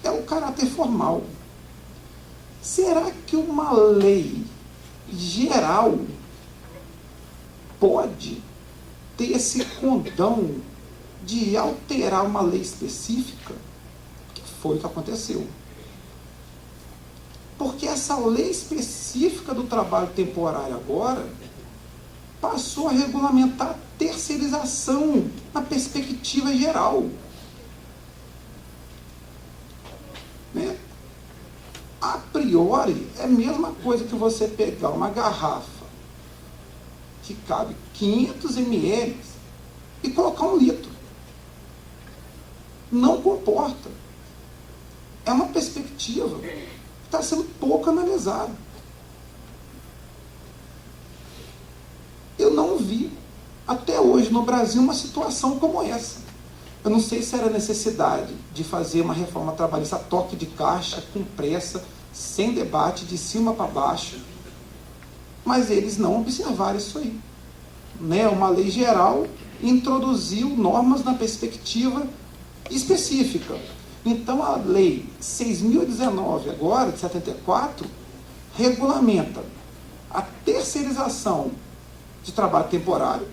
[SPEAKER 5] é o caráter formal. Será que uma lei geral pode ter esse condão de alterar uma lei específica? Que foi o que aconteceu. Porque essa lei específica do trabalho temporário agora passou a regulamentar a terceirização na perspectiva geral. Né? A priori, é a mesma coisa que você pegar uma garrafa que cabe 500 ml e colocar 1 litro. Não comporta. É uma perspectiva que está sendo pouco analisada. Eu não vi, até hoje, no Brasil, uma situação como essa. Eu não sei se era necessidade de fazer uma reforma trabalhista a toque de caixa, com pressa, sem debate, de cima para baixo, mas eles não observaram isso aí. Né? Uma lei geral introduziu normas na perspectiva específica. Então, a lei 6.019, agora, de 74, regulamenta a terceirização de trabalho temporário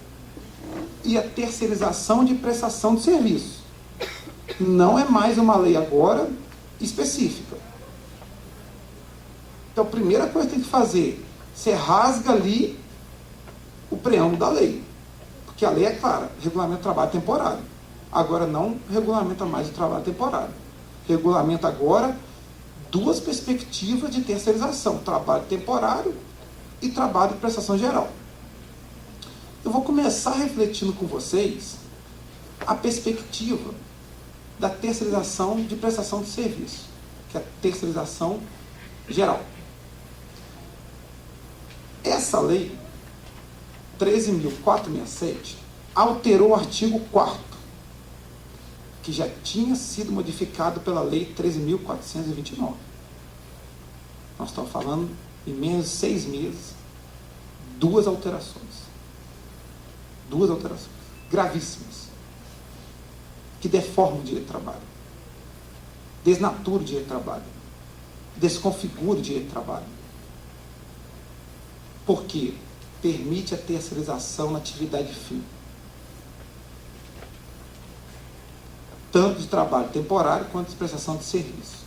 [SPEAKER 5] e a terceirização de prestação de serviço. Não é mais uma lei agora específica. Então, a primeira coisa que tem que fazer, você rasga ali o preâmbulo da lei. Porque a lei é clara, regulamenta o trabalho temporário. Agora não regulamenta mais o trabalho temporário. Regulamenta agora 2 perspectivas de terceirização, trabalho temporário e trabalho de prestação geral. Eu vou começar refletindo com vocês a perspectiva da terceirização de prestação de serviço, que é a terceirização geral. Essa lei, 13.467, alterou o artigo 4º, que já tinha sido modificado pela lei 13.429. Nós estamos falando, em menos de 6 meses, 2 alterações. 2 alterações gravíssimas, que deformam o direito de trabalho, desnaturam o direito de trabalho, desconfiguram o direito de trabalho. Porque permite a terceirização na atividade fim, tanto de trabalho temporário quanto de prestação de serviço.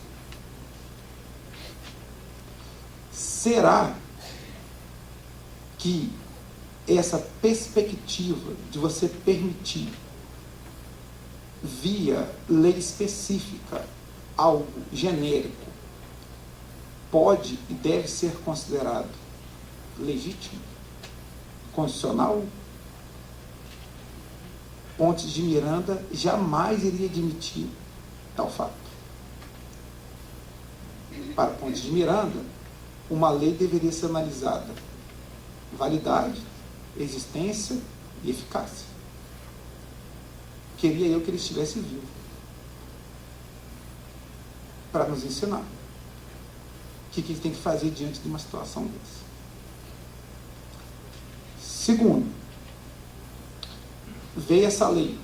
[SPEAKER 5] Será que essa perspectiva de você permitir, via lei específica, algo genérico, pode e deve ser considerado legítimo, constitucional? Pontes de Miranda jamais iria admitir tal fato. Para Pontes de Miranda, uma lei deveria ser analisada validade, existência e eficácia. Queria eu que ele estivesse vivo para nos ensinar o que ele tem que fazer diante de uma situação dessa. Segundo, veio essa lei,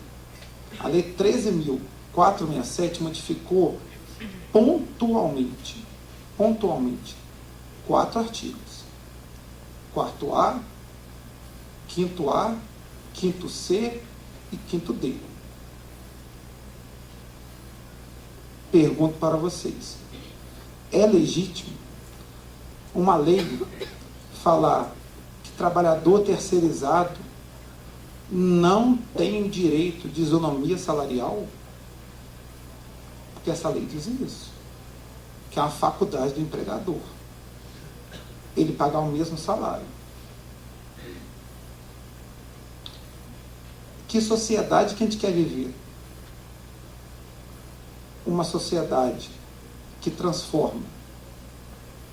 [SPEAKER 5] a lei 13.467 modificou pontualmente 4 artigos: 4º A, 5º A, 5º C e 5º D. Pergunto para vocês: é legítimo uma lei falar que trabalhador terceirizado não tem direito de isonomia salarial? Porque essa lei diz isso, que é uma faculdade do empregador ele pagar o mesmo salário. Que sociedade que a gente quer viver? Uma sociedade que transforma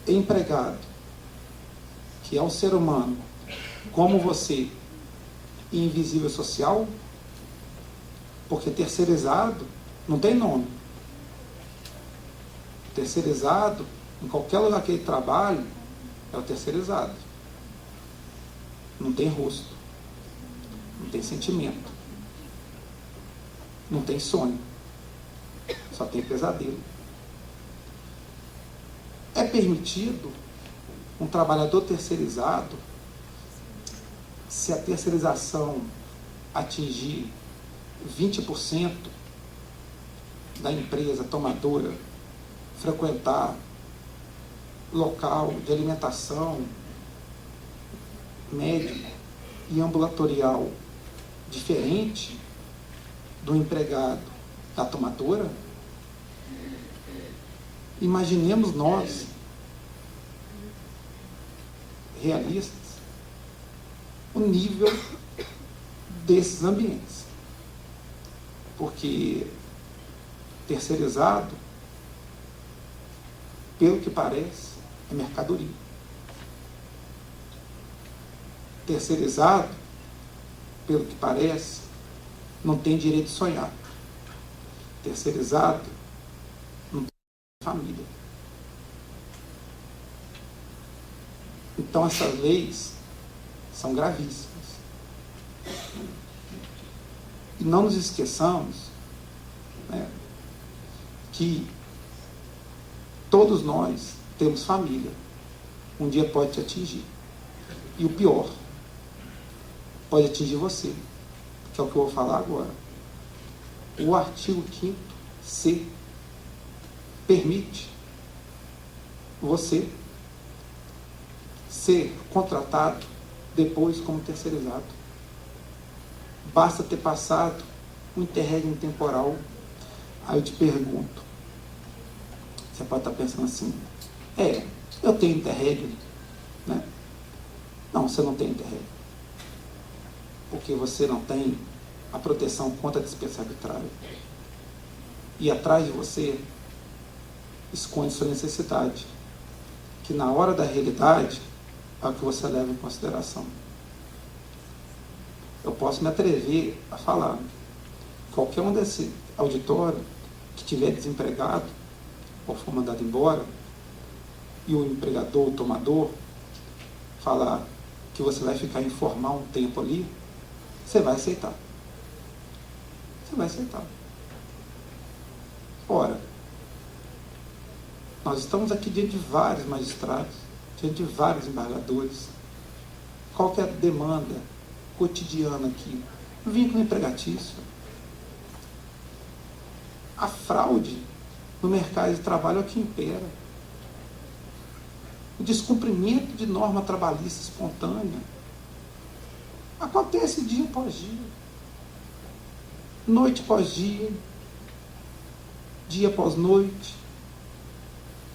[SPEAKER 5] empregado, que é um ser humano como você, em invisível social? Porque terceirizado não tem nome. Terceirizado, em qualquer lugar que ele trabalhe, é o terceirizado. Não tem rosto, não tem sentimento, não tem sonho, só tem pesadelo. É permitido um trabalhador terceirizado, se a terceirização atingir 20% da empresa tomadora, frequentar local de alimentação, médico e ambulatorial diferente do empregado da tomadora? Imaginemos nós realistas o nível desses ambientes. Porque terceirizado, pelo que parece, é mercadoria. Terceirizado, pelo que parece, não tem direito de sonhar. Terceirizado, não tem família. Então essas leis são gravíssimas. E não nos esqueçamos, né, que todos nós temos família. Um dia pode te atingir. E o pior, pode atingir você, que é o que eu vou falar agora. O artigo 5º-C permite você ser contratado depois como terceirizado. Basta ter passado um interregno temporal. Aí eu te pergunto, você pode estar pensando assim, eu tenho interregno, né? Não, você não tem interregno, porque você não tem a proteção contra a dispensa arbitrária. E atrás de você esconde sua necessidade, que na hora da realidade é o que você leva em consideração. Eu posso me atrever a falar, qualquer um desse auditório que estiver desempregado ou for mandado embora, e o empregador, o tomador, falar que você vai ficar informal um tempo ali, você vai aceitar. Você vai aceitar. Ora, nós estamos aqui diante de vários magistrados, diante de vários embargadores. Qual que é a demanda cotidiana aqui? O vínculo empregatício. A fraude no mercado de trabalho é o que impera. O descumprimento de norma trabalhista espontânea acontece dia após dia, noite após dia, dia após noite,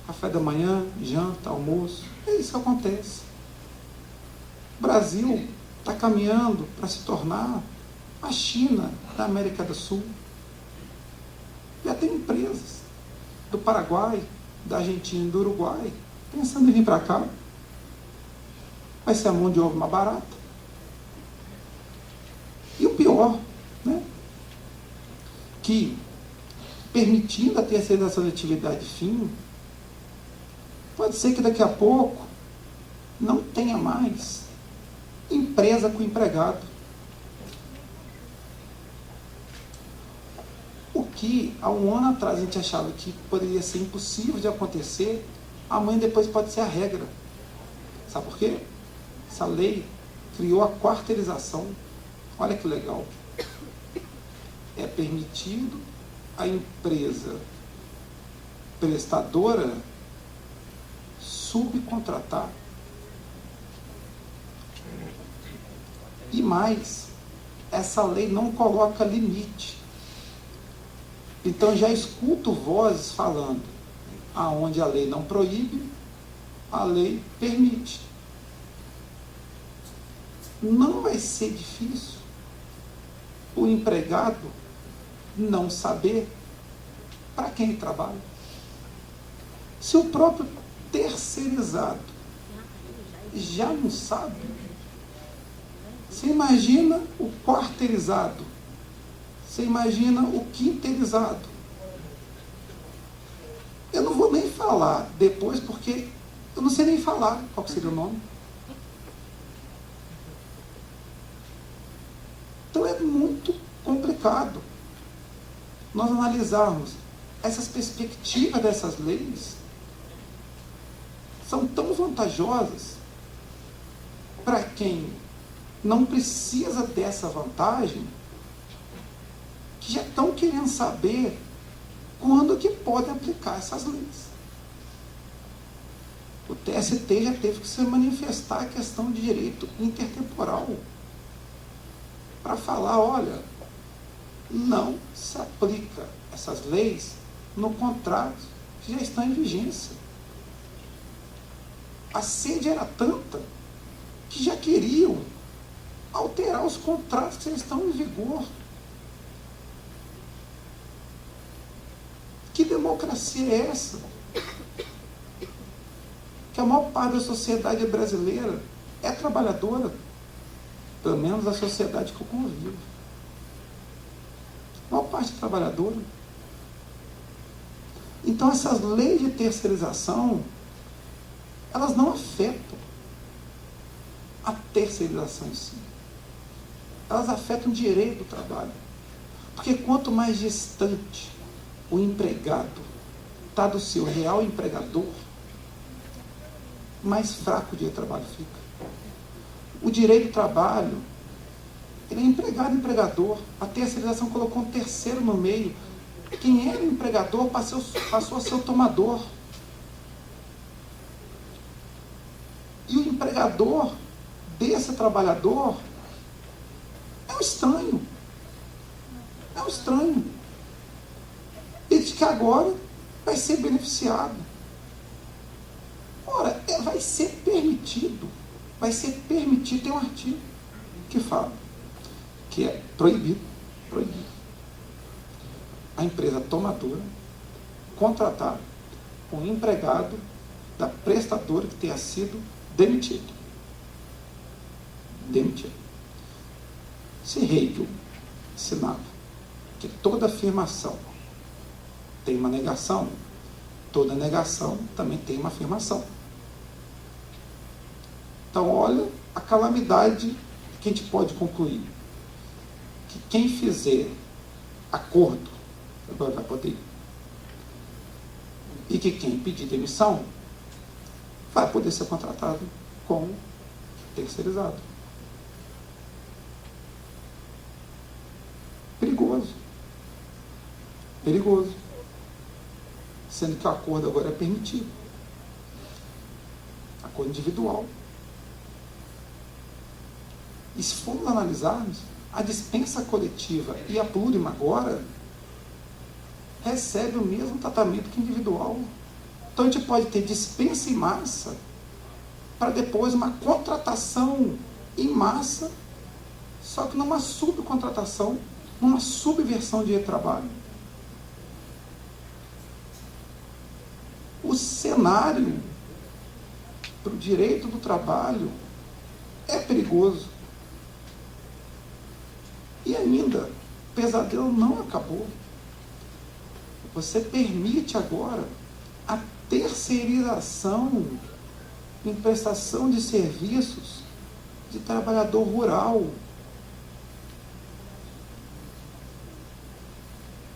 [SPEAKER 5] café da manhã, janta, almoço. É isso que acontece. O Brasil está caminhando para se tornar a China da América do Sul. Já tem empresas do Paraguai, da Argentina e do Uruguai pensando em vir para cá. Vai ser a mão de obra mais barata. E o pior, né, que permitindo a terceirização de atividade fim, pode ser que daqui a pouco não tenha mais empresa com empregado. O que há um ano atrás a gente achava que poderia ser impossível de acontecer, amanhã depois pode ser a regra. Sabe por quê? Essa lei criou a quarteirização. Olha que legal. É permitido a empresa prestadora subcontratar. E mais, essa lei não coloca limite. Então já escuto vozes falando, aonde a lei não proíbe, a lei permite. Não vai ser difícil o empregado não saber para quem ele trabalha. Se o próprio terceirizado já não sabe, você imagina o quarteirizado, você imagina o quinteirizado. Eu não vou nem falar depois, porque eu não sei nem falar qual seria o nome. Então é muito complicado nós analisarmos essas perspectivas dessas leis. São tão vantajosas para quem não precisa dessa vantagem, que já estão querendo saber quando que podem aplicar essas leis. O TST já teve que se manifestar a questão de direito intertemporal para falar, olha, não se aplica essas leis no contrato que já está em vigência. A sede era tanta que já queriam alterar os contratos que já estão em vigor. Que democracia é essa? Que a maior parte da sociedade brasileira é trabalhadora, pelo menos a sociedade que eu convivo. A maior parte é trabalhadora. Então essas leis de terceirização, elas não afetam a terceirização em si. Elas afetam o direito do trabalho. Porque quanto mais distante o empregado está do seu real empregador, mais fraco o direito do trabalho fica. O direito do trabalho, ele é empregado e empregador. A terceirização colocou um terceiro no meio. Quem era o empregador passou a ser o tomador. E o empregador desse trabalhador é um estranho. É um estranho. E de que agora vai ser beneficiado. Ora, vai ser permitido. Vai ser permitido. Tem um artigo que fala que é proibido a empresa tomadora contratar um empregado da prestadora que tenha sido demitido. Se Hegel ensinava que toda afirmação tem uma negação, toda negação também tem uma afirmação. Então, olha a calamidade que a gente pode concluir. Que quem fizer acordo agora vai poder. E que quem pedir demissão vai poder ser contratado como terceirizado. Perigoso. Sendo que o acordo agora é permitido. Acordo individual. E se formos analisarmos, a dispensa coletiva e a plurima agora recebe o mesmo tratamento que individual. Então a gente pode ter dispensa em massa para depois uma contratação em massa, só que numa subcontratação, numa subversão de trabalho. O cenário para o direito do trabalho é perigoso. E ainda, o pesadelo não acabou. Você permite agora a terceirização em prestação de serviços de trabalhador rural.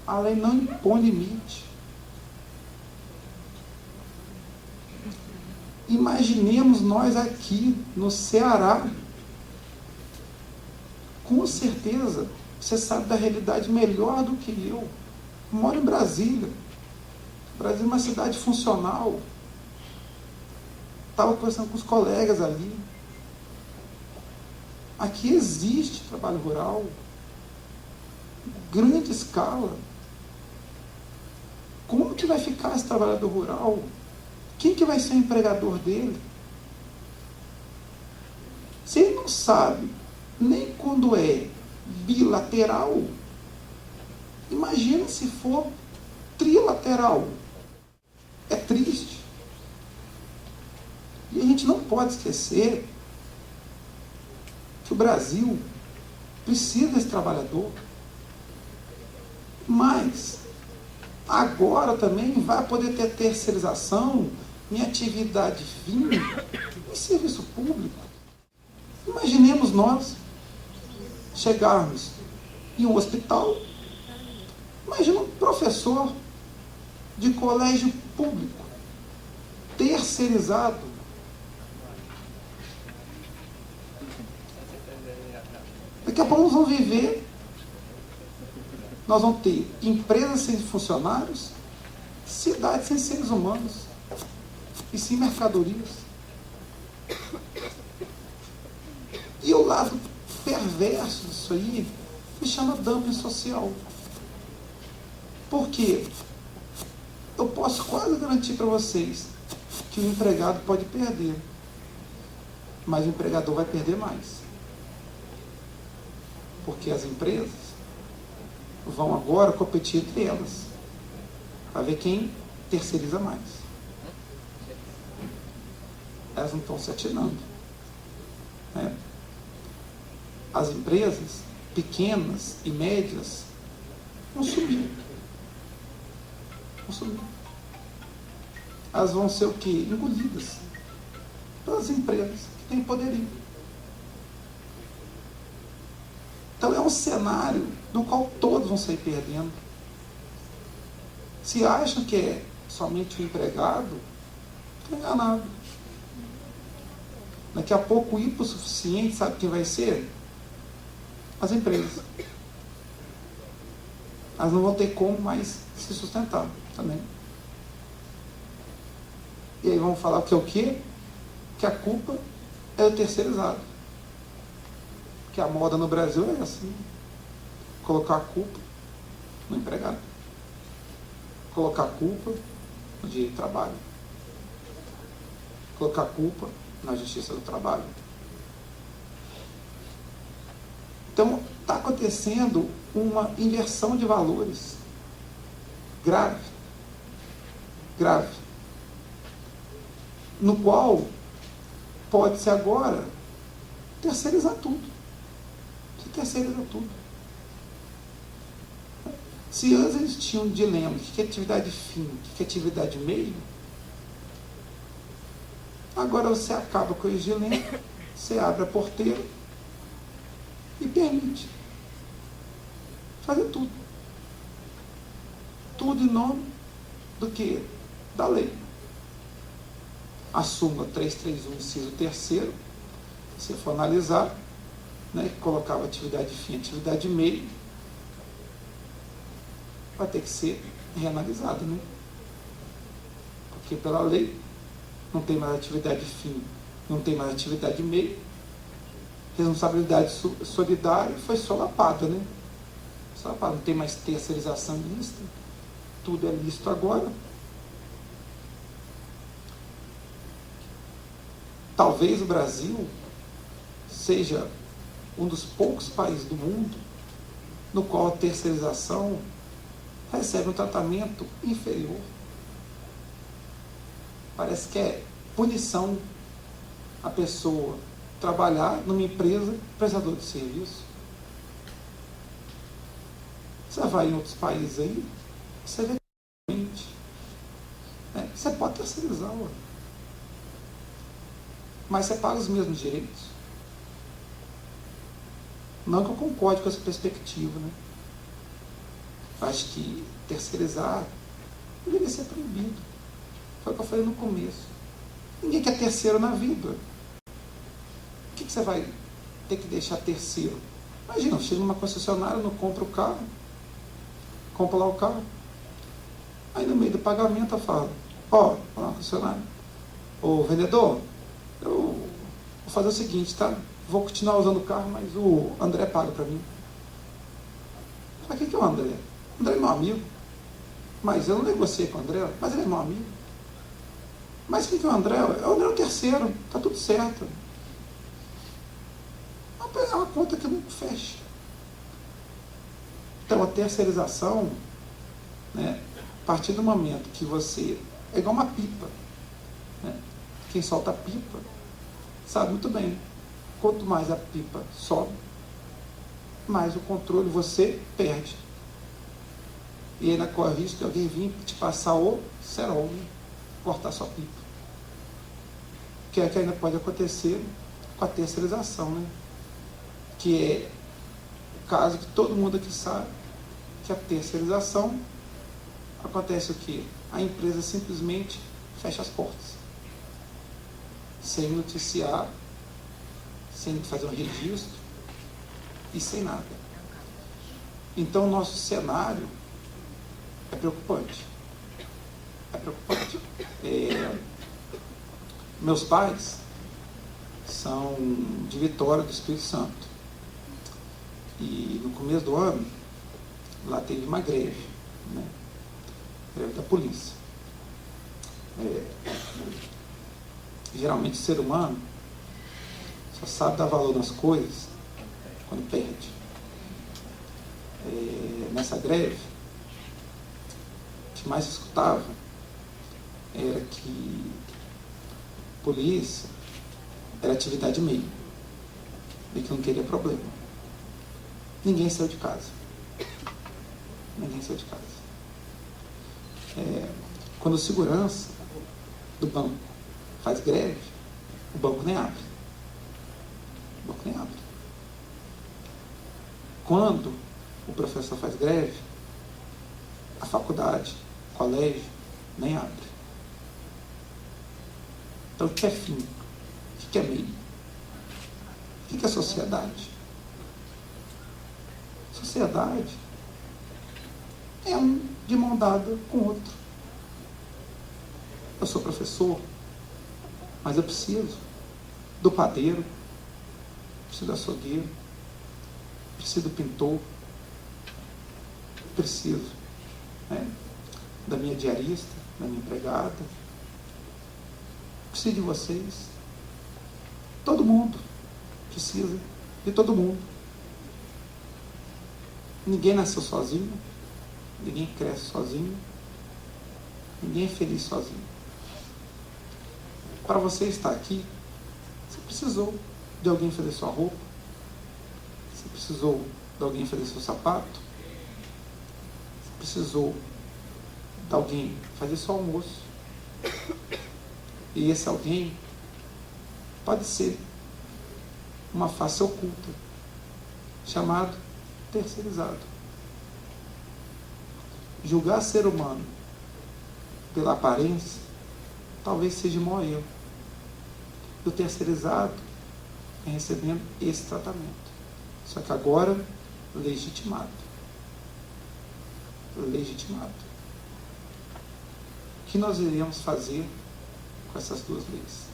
[SPEAKER 5] A lei não impõe limite. Imaginemos nós aqui no Ceará. Com certeza, você sabe da realidade melhor do que eu. Eu moro em Brasília. Brasília é uma cidade funcional. Estava conversando com os colegas ali. Aqui existe trabalho rural. Grande escala. Como que vai ficar esse trabalhador rural? Quem que vai ser o empregador dele? Se ele não sabe nem quando é bilateral, imagina se for trilateral. É triste. E a gente não pode esquecer que o Brasil precisa desse trabalhador. Mas agora também vai poder ter terceirização em atividade fim, em serviço público. Imaginemos nós chegarmos em um hospital, imagina um professor de colégio público, terceirizado. Daqui a pouco nós vamos viver, nós vamos ter empresas sem funcionários, cidades sem seres humanos e sem mercadorias. E o lado perverso disso aí me chama dumping social. Por quê? Eu posso quase garantir para vocês que o empregado pode perder. mas o empregador vai perder mais. Porque as empresas vão agora competir entre elas, para ver quem terceiriza mais. Elas não estão se atinando, né? As empresas pequenas e médias vão sumir. Vão sumir. Elas vão ser o quê? Engolidas pelas empresas que têm poderio. Então é um cenário no qual todos vão sair perdendo. Se acham que é somente o empregado, estão enganados. Daqui a pouco o hipossuficiente, sabe quem vai ser? As empresas. Elas não vão ter como mais se sustentar também. E aí vão falar que é o quê? Que a culpa é o terceirizado. Que a moda no Brasil é essa, né? Colocar a culpa no empregado. Colocar a culpa no direito de trabalho. Colocar a culpa na justiça do trabalho. Então, está acontecendo uma inversão de valores grave. Grave. No qual pode-se agora terceirizar tudo. Se terceiriza tudo. Se antes eles tinham um dilema, o que é atividade fim, o que é atividade meio, agora você acaba com esse dilema, você abre a porteira e permite fazer tudo. Tudo em nome do quê? Da lei. A súmula 331, inciso 3º, se for analisar, né, que colocava atividade fim, atividade meio, vai ter que ser reanalisado, né? Porque pela lei não tem mais atividade fim, não tem mais atividade meio, responsabilidade solidária foi solapada, né? Solapada, não tem mais terceirização lista, tudo é listo agora. Talvez o Brasil seja um dos poucos países do mundo no qual a terceirização recebe um tratamento inferior. Parece que é punição a pessoa trabalhar numa empresa prestadora de serviço. Você vai em outros países aí, você vê claramente, né? Você pode terceirizar, mas você paga os mesmos direitos. Não que eu concorde com essa perspectiva, né? Acho que terceirizar deveria ser proibido. Foi o que eu falei no começo. Ninguém quer terceiro na vida. O que você vai ter que deixar terceiro? Imagina, chega numa concessionária, não compra o carro, compra lá o carro, aí no meio do pagamento eu falo, lá na concessionária, ô vendedor, eu vou fazer o seguinte, tá? Vou continuar usando o carro, mas o André paga para mim. Mas quem que é o André? O André é meu amigo. Mas eu não negociei com o André, mas ele é meu amigo. Mas quem que é o André? O André é o terceiro, tá tudo certo. É uma conta que não fecha. Então a terceirização, né, a partir do momento que você é igual uma pipa, né? Quem solta a pipa sabe muito bem, quanto mais a pipa sobe, mais o controle você perde. E ainda corre o risco de alguém vir te passar o cerol, né? Cortar sua pipa. Que é que ainda pode acontecer com a terceirização, né? Que é o caso que todo mundo aqui sabe, que a terceirização acontece o quê? A empresa simplesmente fecha as portas, sem noticiar, sem fazer um registro e sem nada. Então o nosso cenário é preocupante. É preocupante. Meus pais são de Vitória do Espírito Santo. E no começo do ano, lá teve uma greve, né? Greve da polícia. Geralmente o ser humano, só sabe dar valor nas coisas quando perde. Nessa greve, o que mais se escutava era que polícia era atividade meio, e que não queria problema. Ninguém saiu de casa. Ninguém saiu de casa. Quando o segurança do banco faz greve, o banco nem abre. O banco nem abre. Quando o professor faz greve, a faculdade, o colégio, nem abre. Então, o que é fim? O que é meio? O que é sociedade? Sociedade é um de mão dada com o outro. Eu sou professor, mas eu preciso do padeiro, preciso do açougueiro, preciso do pintor, preciso, né, da minha diarista, da minha empregada, preciso de vocês. Todo mundo precisa de todo mundo. Ninguém nasceu sozinho, ninguém cresce sozinho, ninguém é feliz sozinho. Para você estar aqui, você precisou de alguém fazer sua roupa, você precisou de alguém fazer seu sapato, você precisou de alguém fazer seu almoço. E esse alguém pode ser uma face oculta, chamado terceirizado. Julgar ser humano pela aparência talvez seja o maior erro. E o terceirizado é recebendo esse tratamento. Só que agora, legitimado. Legitimado. O que nós iremos fazer com essas duas leis?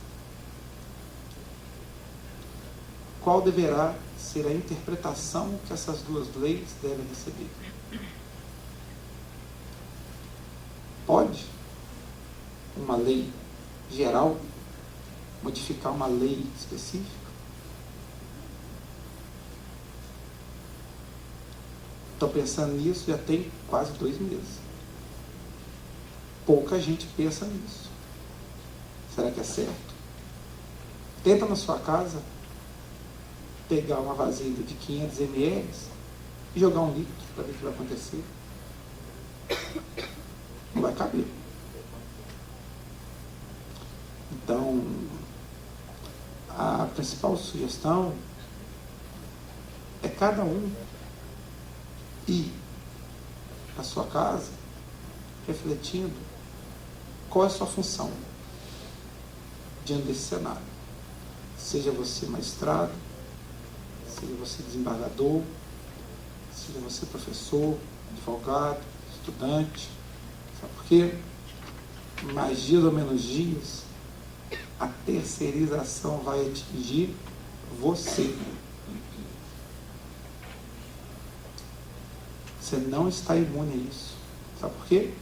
[SPEAKER 5] Qual deverá ser a interpretação que essas duas leis devem receber? Pode uma lei geral modificar uma lei específica? Estou pensando nisso já tem quase 2 meses. Pouca gente pensa nisso. Será que é certo? Tenta na sua casa pegar uma vasilha de 500 ml e jogar um litro para ver o que vai acontecer. Não vai caber. Então, a principal sugestão é cada um ir à sua casa refletindo qual é a sua função diante desse cenário. Seja você magistrado, seja você desembargador, seja você professor, advogado, estudante. Sabe por quê? Mais dias ou menos dias, a terceirização vai atingir você. Você não está imune a isso. Sabe por quê?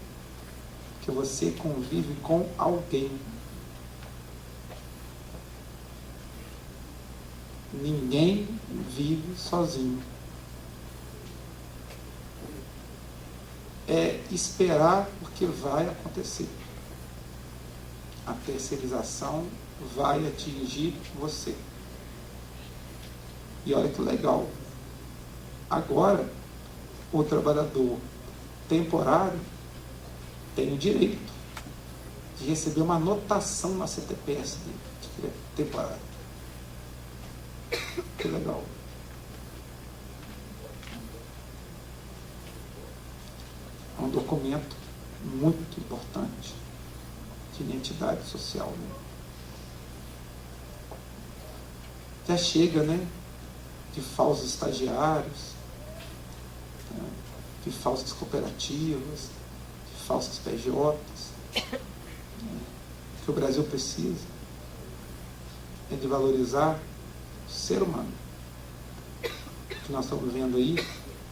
[SPEAKER 5] Porque você convive com alguém. Ninguém vive sozinho. É esperar o que vai acontecer. A terceirização vai atingir você. E olha que legal. Agora, o trabalhador temporário tem o direito de receber uma anotação na CTPS dele, de que ele é temporário. Que legal. É um documento muito importante de identidade social. Né? Já chega, né, de falsos estagiários, né, de falsas cooperativas, de falsas PJs. Né? O que o Brasil precisa é de valorizar o ser humano. O que nós estamos vendo aí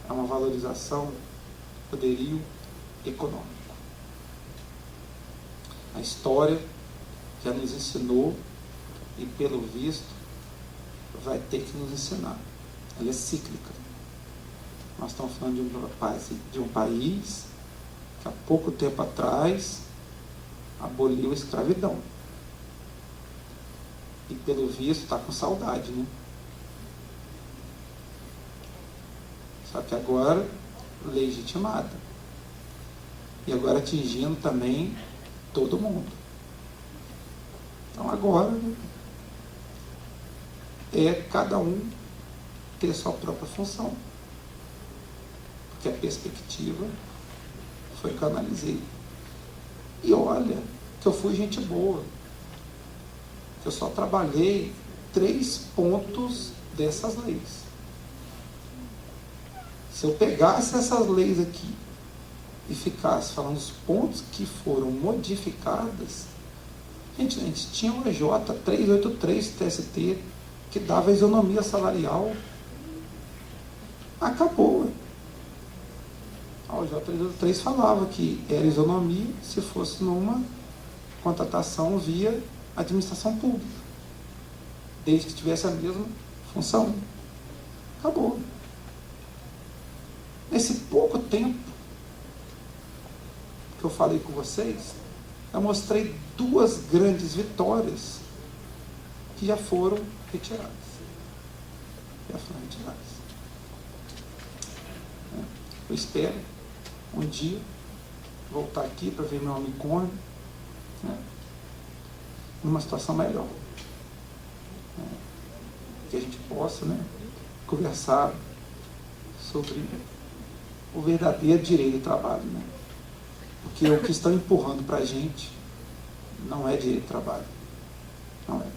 [SPEAKER 5] é uma valorização do poderio econômico. A história já nos ensinou, e pelo visto, vai ter que nos ensinar. Ela é cíclica. Nós estamos falando de um país que há pouco tempo atrás aboliu a escravidão. E pelo visto está com saudade, né? Só que agora, legitimada. E agora atingindo também todo mundo. Então agora é cada um ter sua própria função. Porque a perspectiva foi que eu analisei. E olha, que eu fui gente boa. Que eu só trabalhei 3 pontos dessas leis. Se eu pegasse essas leis aqui e ficasse falando os pontos que foram modificadas, gente, tinha o EJ 383 TST que dava isonomia salarial. Acabou. A OJ 383 falava que era isonomia se fosse numa contratação via administração pública, desde que tivesse a mesma função. Acabou. Nesse pouco tempo que eu falei com vocês, eu mostrei 2 grandes vitórias que já foram retiradas. Eu espero um dia voltar aqui para ver meu unicórnio, né, numa situação melhor. Que a gente possa, né, conversar sobre o verdadeiro direito do trabalho, né? Porque o que estão empurrando para a gente não é direito do trabalho. Não é.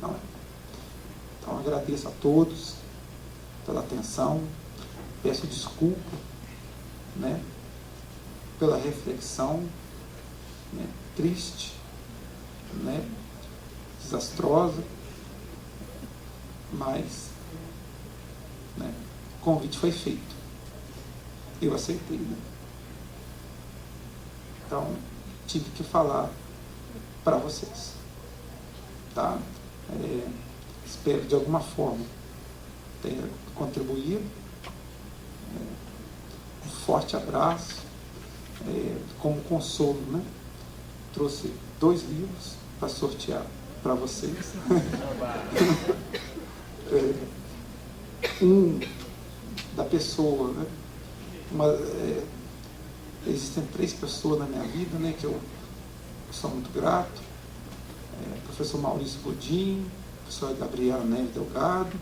[SPEAKER 5] Não é. Então agradeço a todos pela atenção, peço desculpa, né, pela reflexão, né, triste, né, desastrosa, mas, né, o convite foi feito. Eu aceitei, né? Então, tive que falar para vocês. Tá? Espero, de alguma forma, ter contribuído. Um forte abraço. Como consolo, né? Trouxe 2 livros para sortear para vocês. Um da pessoa, né? Existem 3 pessoas na minha vida, né, que eu sou muito grato. Professor Maurício Godinho, professor Gabriela Neves Delgado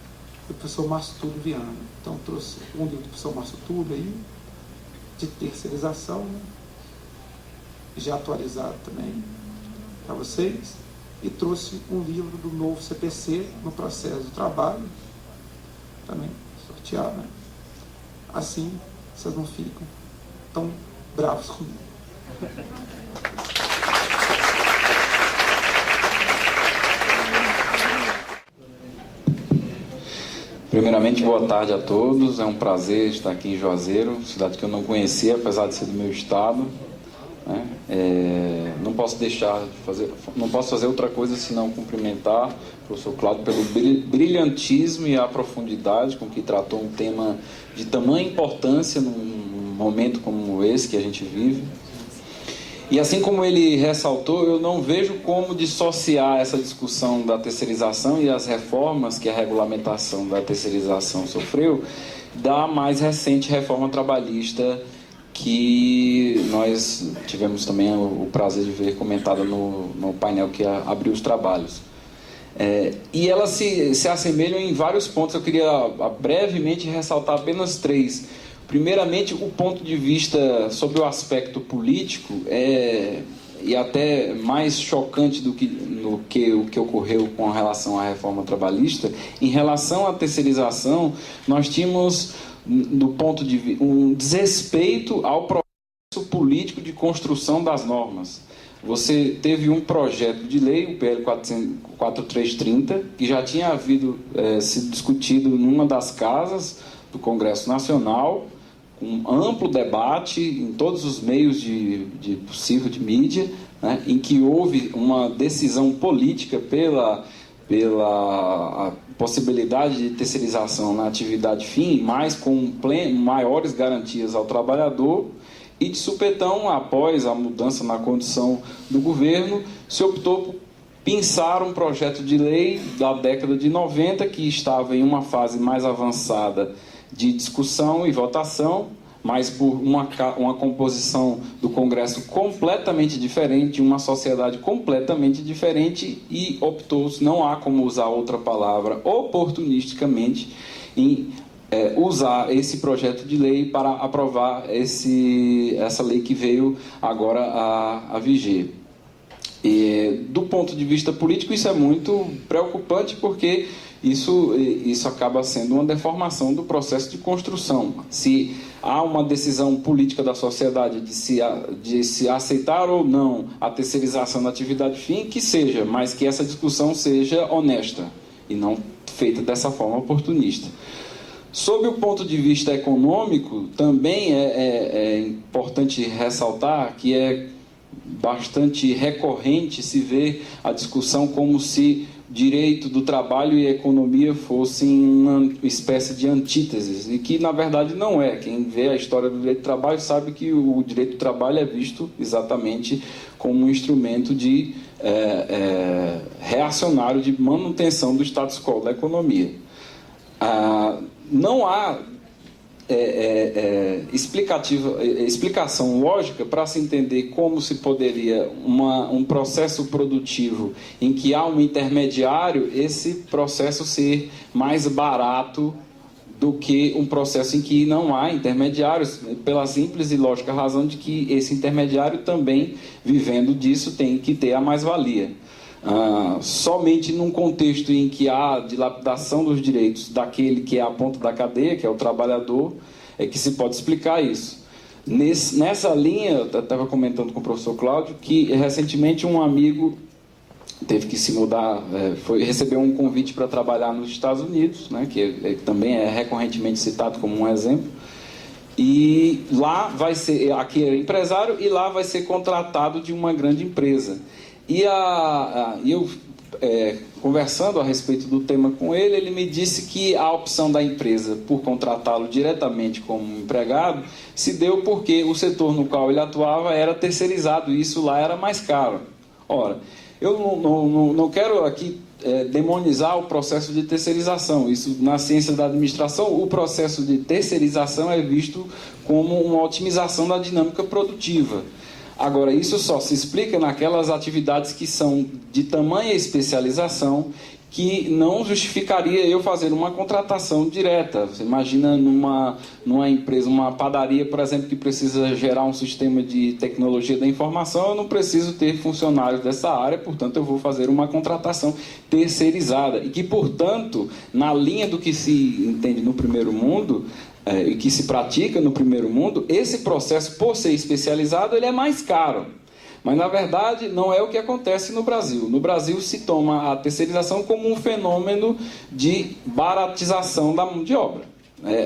[SPEAKER 5] e o professor Márcio Túlio Viana. Então trouxe um livro do professor Márcio Túlio aí, de terceirização, né, já atualizado também para vocês, e trouxe um livro do novo CPC no processo do trabalho, também sorteado, né? Assim vocês não ficam tão bravos comigo.
[SPEAKER 6] Primeiramente, boa tarde a todos. É um prazer estar aqui em Juazeiro, cidade que eu não conhecia, apesar de ser do meu estado, né? Não posso fazer outra coisa senão cumprimentar o professor Cláudio pelo brilhantismo e a profundidade com que tratou um tema de tamanha importância num momento como esse que a gente vive. E assim como ele ressaltou, eu não vejo como dissociar essa discussão da terceirização e as reformas que a regulamentação da terceirização sofreu da mais recente reforma trabalhista que nós tivemos também o prazer de ver comentada no painel que abriu os trabalhos. E elas se assemelham em vários pontos. Eu queria brevemente ressaltar apenas 3. Primeiramente, o ponto de vista sobre o aspecto político e até mais chocante do que o que ocorreu com relação à reforma trabalhista. Em relação à terceirização, nós tínhamos, do ponto de vista, um desrespeito ao processo político de construção das normas. Você teve um projeto de lei, o PL 4330, que já tinha sido discutido numa das casas do Congresso Nacional, um amplo debate em todos os meios possível de mídia, né, em que houve uma decisão política pela a possibilidade de terceirização na atividade fim, mas com maiores garantias ao trabalhador, e de supetão, após a mudança na condição do governo, se optou por pensar um projeto de lei da década de 90, que estava em uma fase mais avançada de discussão e votação, mas por uma composição do Congresso completamente diferente, uma sociedade completamente diferente, e optou-se, não há como usar outra palavra, oportunisticamente, em usar esse projeto de lei para aprovar essa lei que veio agora a viger. E, do ponto de vista político, isso é muito preocupante, porque isso acaba sendo uma deformação do processo de construção. Se há uma decisão política da sociedade de se aceitar ou não a terceirização da atividade fim, que seja, mas que essa discussão seja honesta e não feita dessa forma oportunista. Sob o ponto de vista econômico, também é importante ressaltar que é bastante recorrente se ver a discussão como se direito do trabalho e economia fossem uma espécie de antíteses, e que na verdade não é. Quem vê a história do direito do trabalho sabe que o direito do trabalho é visto exatamente como um instrumento de reacionário de manutenção do status quo da economia. Não há explicação lógica para se entender como se poderia um processo produtivo em que há um intermediário, esse processo ser mais barato do que um processo em que não há intermediários, pela simples e lógica razão de que esse intermediário também, vivendo disso, tem que ter a mais-valia. Somente num contexto em que há dilapidação dos direitos daquele que é a ponta da cadeia, que é o trabalhador, é que se pode explicar isso. Nessa linha, eu estava comentando com o professor Cláudio que recentemente um amigo teve que se mudar, recebeu um convite para trabalhar nos Estados Unidos, né, que também é recorrentemente citado como um exemplo, e lá vai ser, aqui é empresário, e lá vai ser contratado de uma grande empresa. E eu, conversando a respeito do tema com ele, ele me disse que a opção da empresa por contratá-lo diretamente como empregado se deu porque o setor no qual ele atuava era terceirizado, e isso lá era mais caro. Ora, eu não quero aqui demonizar o processo de terceirização. Isso, na ciência da administração, o processo de terceirização é visto como uma otimização da dinâmica produtiva. Agora, isso só se explica naquelas atividades que são de tamanha especialização que não justificaria eu fazer uma contratação direta. Você imagina numa empresa, uma padaria, por exemplo, que precisa gerar um sistema de tecnologia da informação, eu não preciso ter funcionários dessa área, portanto eu vou fazer uma contratação terceirizada. E que, portanto, na linha do que se entende no primeiro mundo, e que se pratica no primeiro mundo, esse processo, por ser especializado, ele é mais caro. Mas, na verdade, não é o que acontece no Brasil. No Brasil, se toma a terceirização como um fenômeno de baratização da mão de obra.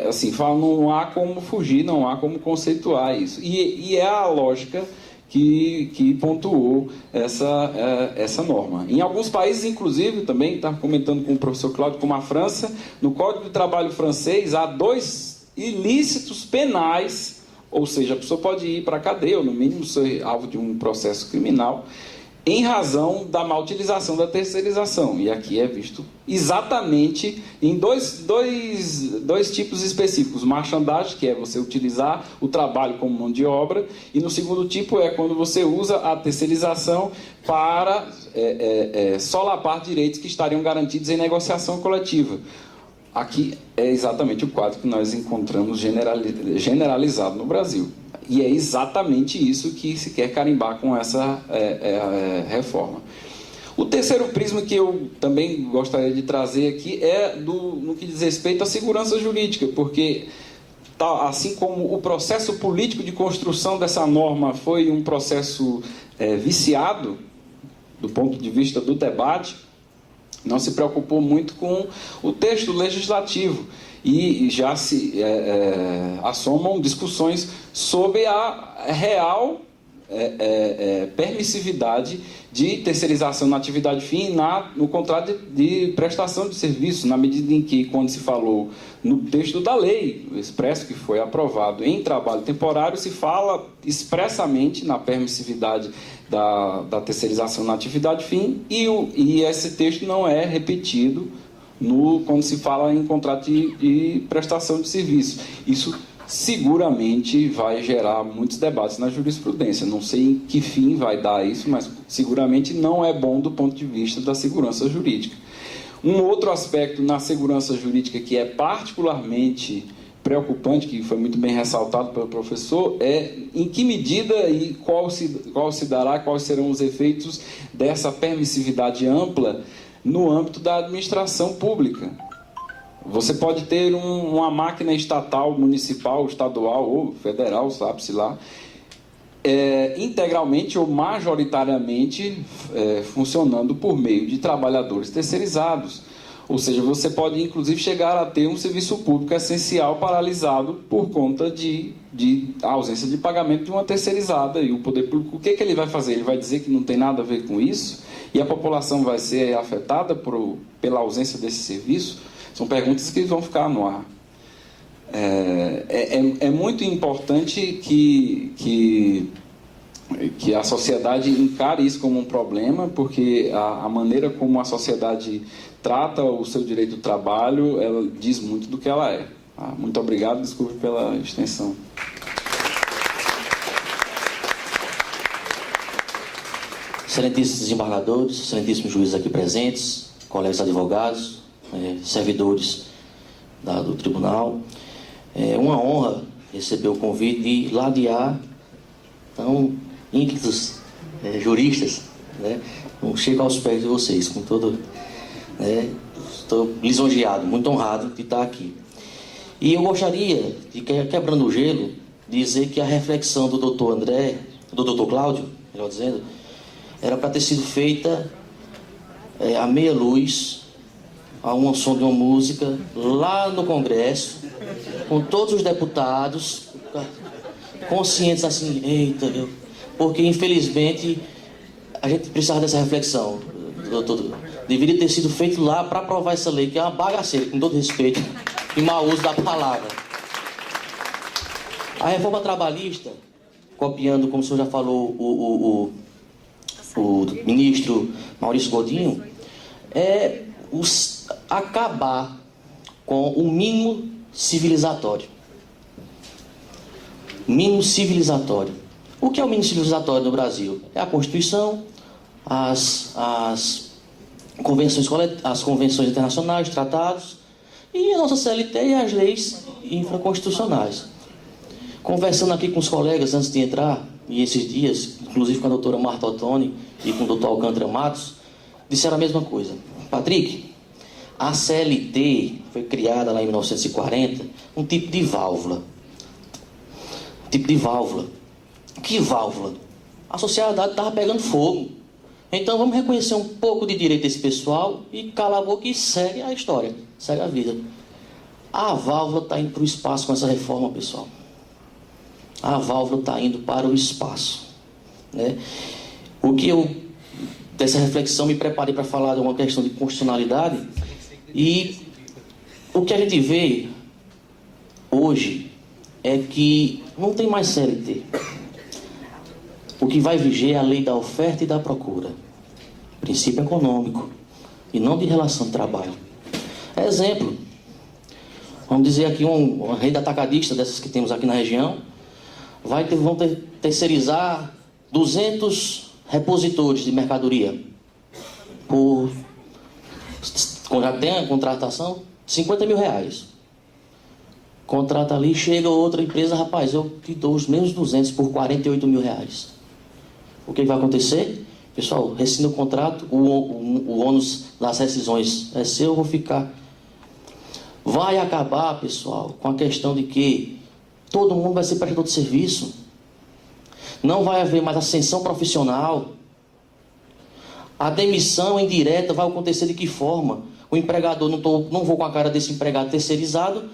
[SPEAKER 6] Assim, não há como fugir, não há como conceituar isso. E é a lógica que pontuou essa norma. Em alguns países, inclusive, também estava comentando com o professor Cláudio, como a França, no Código de Trabalho francês, há 2 ilícitos penais, ou seja, a pessoa pode ir para a cadeia, ou no mínimo ser alvo de um processo criminal, em razão da má utilização da terceirização. E aqui é visto exatamente em dois tipos específicos. Marchandagem, que é você utilizar o trabalho como mão de obra, e no segundo tipo é quando você usa a terceirização para solapar direitos que estariam garantidos em negociação coletiva. Aqui é exatamente o quadro que nós encontramos generalizado no Brasil. E é exatamente isso que se quer carimbar com essa reforma. O terceiro prisma que eu também gostaria de trazer aqui é no que diz respeito à segurança jurídica, porque, assim como o processo político de construção dessa norma foi um processo viciado, do ponto de vista do debate, não se preocupou muito com o texto legislativo e já se assomam discussões sobre a real permissividade de terceirização na atividade fim no contrato de prestação de serviço, na medida em que, quando se falou no texto da lei, o expresso que foi aprovado em trabalho temporário, se fala expressamente na permissividade da terceirização na atividade fim, e esse texto não é repetido quando se fala em contrato de prestação de serviço. Isso seguramente vai gerar muitos debates na jurisprudência. Não sei em que fim vai dar isso, mas seguramente não é bom do ponto de vista da segurança jurídica. Um outro aspecto na segurança jurídica que é particularmente preocupante, que foi muito bem ressaltado pelo professor, é em que medida e quais serão os efeitos dessa permissividade ampla no âmbito da administração pública. Você pode ter uma máquina estatal, municipal, estadual ou federal, sabe-se lá, integralmente ou majoritariamente funcionando por meio de trabalhadores terceirizados. Ou seja, você pode inclusive chegar a ter um serviço público essencial paralisado por conta de ausência de pagamento de uma terceirizada. E o poder público, o que ele vai fazer? Ele vai dizer que não tem nada a ver com isso? E a população vai ser afetada pela ausência desse serviço? São perguntas que vão ficar no ar. É muito importante que a sociedade encare isso como um problema, porque a maneira como a sociedade trata o seu direito do trabalho, ela diz muito do que ela é. Muito obrigado, desculpe pela extensão.
[SPEAKER 7] Excelentíssimos desembargadores, excelentíssimos juízes aqui presentes, colegas advogados, servidores do tribunal. É uma honra receber o convite de ladear tão ínclitos juristas, né? Não chego aos pés de vocês, com todo... estou lisonjeado, muito honrado de estar aqui. E eu gostaria, quebrando o gelo, dizer que a reflexão do doutor Cláudio, melhor dizendo, era para ter sido feita à meia luz, a um som de uma música, lá no Congresso, com todos os deputados, conscientes assim, eita, porque infelizmente a gente precisava dessa reflexão. Deveria ter sido feito lá para aprovar essa lei, que é uma bagaceira, com todo respeito e mau uso da palavra. A reforma trabalhista, copiando, como o senhor já falou, o ministro Maurício Godinho, é acabar com o mínimo civilizatório. Mínimo civilizatório. O que é o mínimo civilizatório no Brasil? É a Constituição, as convenções internacionais, tratados, e a nossa CLT e as leis infraconstitucionais. Conversando aqui com os colegas antes de entrar, e esses dias, inclusive com a doutora Marta Ottoni e com o doutor Alcântara Matos, disseram a mesma coisa. Patrick, a CLT foi criada lá em 1940, um tipo de válvula. Que válvula? A sociedade estava pegando fogo. Então vamos reconhecer um pouco de direito desse pessoal e calar a boca e segue a história, segue a vida. A válvula está indo para o espaço com essa reforma, pessoal. A válvula está indo para o espaço, né? O que eu, dessa reflexão, me preparei para falar de uma questão de constitucionalidade, e o que a gente vê hoje é que não tem mais CLT. O que vai viger é a lei da oferta e da procura. Princípio econômico e não de relação de trabalho. Exemplo, vamos dizer aqui uma rede atacadista dessas que temos aqui na região, vão terceirizar 200 repositores de mercadoria já tem a contratação, R$50 mil. Contrata ali, chega outra empresa, rapaz, eu te dou os mesmos 200 por R$48 mil. O que vai acontecer? Pessoal, rescinde o contrato, o ônus das rescisões é seu, eu vou ficar. Vai acabar, pessoal, com a questão de que todo mundo vai ser prestador de serviço. Não vai haver mais ascensão profissional. A demissão indireta vai acontecer de que forma? O empregador, não vou com a cara desse empregado terceirizado,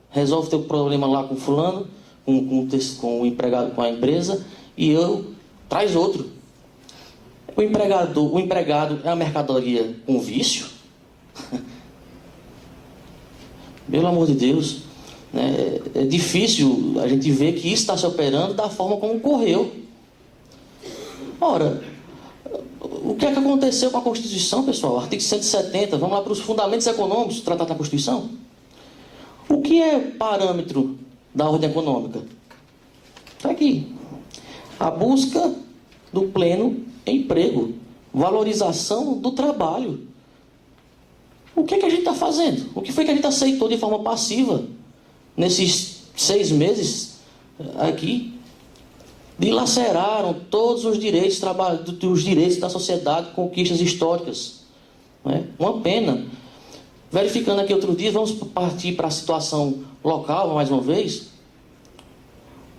[SPEAKER 7] resolve o teu problema lá com fulano, com o empregado, com a empresa, e eu traz outro. O empregado é uma mercadoria com vício? Pelo amor de Deus, né? É difícil a gente ver que isso está se operando da forma como ocorreu. Ora, o que é que aconteceu com a Constituição, pessoal? Artigo 170, vamos lá para os fundamentos econômicos do Tratado da Constituição. O que é parâmetro da ordem econômica? Está aqui. A busca do pleno emprego, valorização do trabalho. O que é que a gente está fazendo? O que foi que a gente aceitou de forma passiva nesses 6 meses aqui? Dilaceraram todos os direitos da sociedade, conquistas históricas. Não é? Uma pena. Verificando aqui outro dia, vamos partir para a situação local, mais uma vez.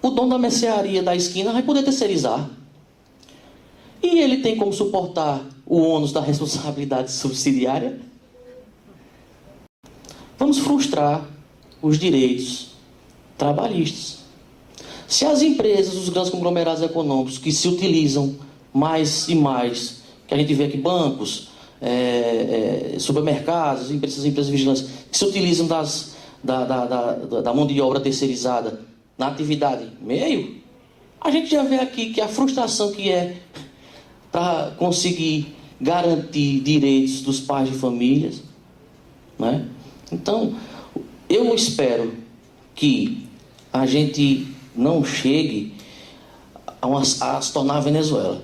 [SPEAKER 7] O dono da mercearia da esquina vai poder terceirizar. E ele tem como suportar o ônus da responsabilidade subsidiária? Vamos frustrar os direitos trabalhistas. Se as empresas, os grandes conglomerados econômicos que se utilizam mais e mais, que a gente vê aqui bancos, supermercados, empresas de vigilância, que se utilizam da mão de obra terceirizada na atividade meio, a gente já vê aqui que a frustração que é para conseguir garantir direitos dos pais de famílias, né? Então, eu espero que a gente não chegue a se tornar a Venezuela,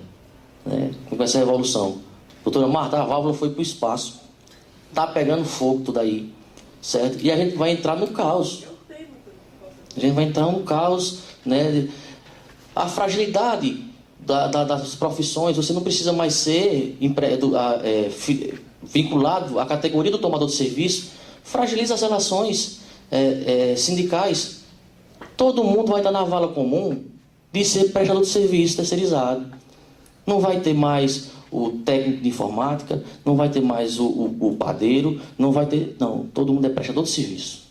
[SPEAKER 7] né? Com essa revolução. Doutora Marta, a válvula foi para o espaço, está pegando fogo tudo aí, certo? E a gente vai entrar no caos. A gente vai entrar no caos, né? A fragilidade das profissões, você não precisa mais ser vinculado à categoria do tomador de serviço, fragiliza as relações sindicais. Todo mundo vai estar na vala comum de ser prestador de serviço terceirizado. Não vai ter mais o técnico de informática, não vai ter mais o padeiro, não vai ter... Não, todo mundo é prestador de serviço.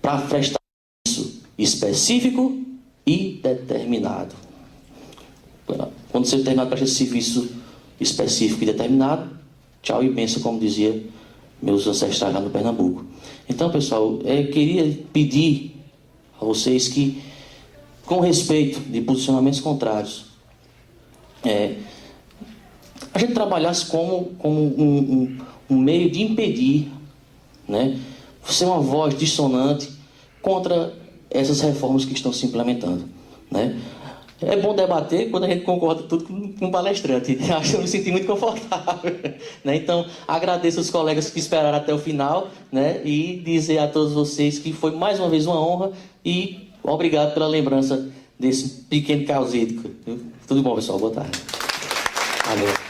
[SPEAKER 7] Para prestar serviço específico e determinado. Quando você terminar de prestar serviço específico e determinado, tchau e benção, como dizia meus ancestrais lá no Pernambuco. Então, pessoal, eu queria pedir a vocês que, com respeito de posicionamentos contrários, a gente trabalhasse como um meio de impedir, né, ser uma voz dissonante contra essas reformas que estão se implementando, né? É bom debater quando a gente concorda tudo com o palestrante. Acho que eu me senti muito confortável, né? Então, agradeço aos colegas que esperaram até o final, né? E dizer a todos vocês que foi mais uma vez uma honra e obrigado pela lembrança desse pequeno causídico. Tudo bom, pessoal? Boa tarde. Valeu.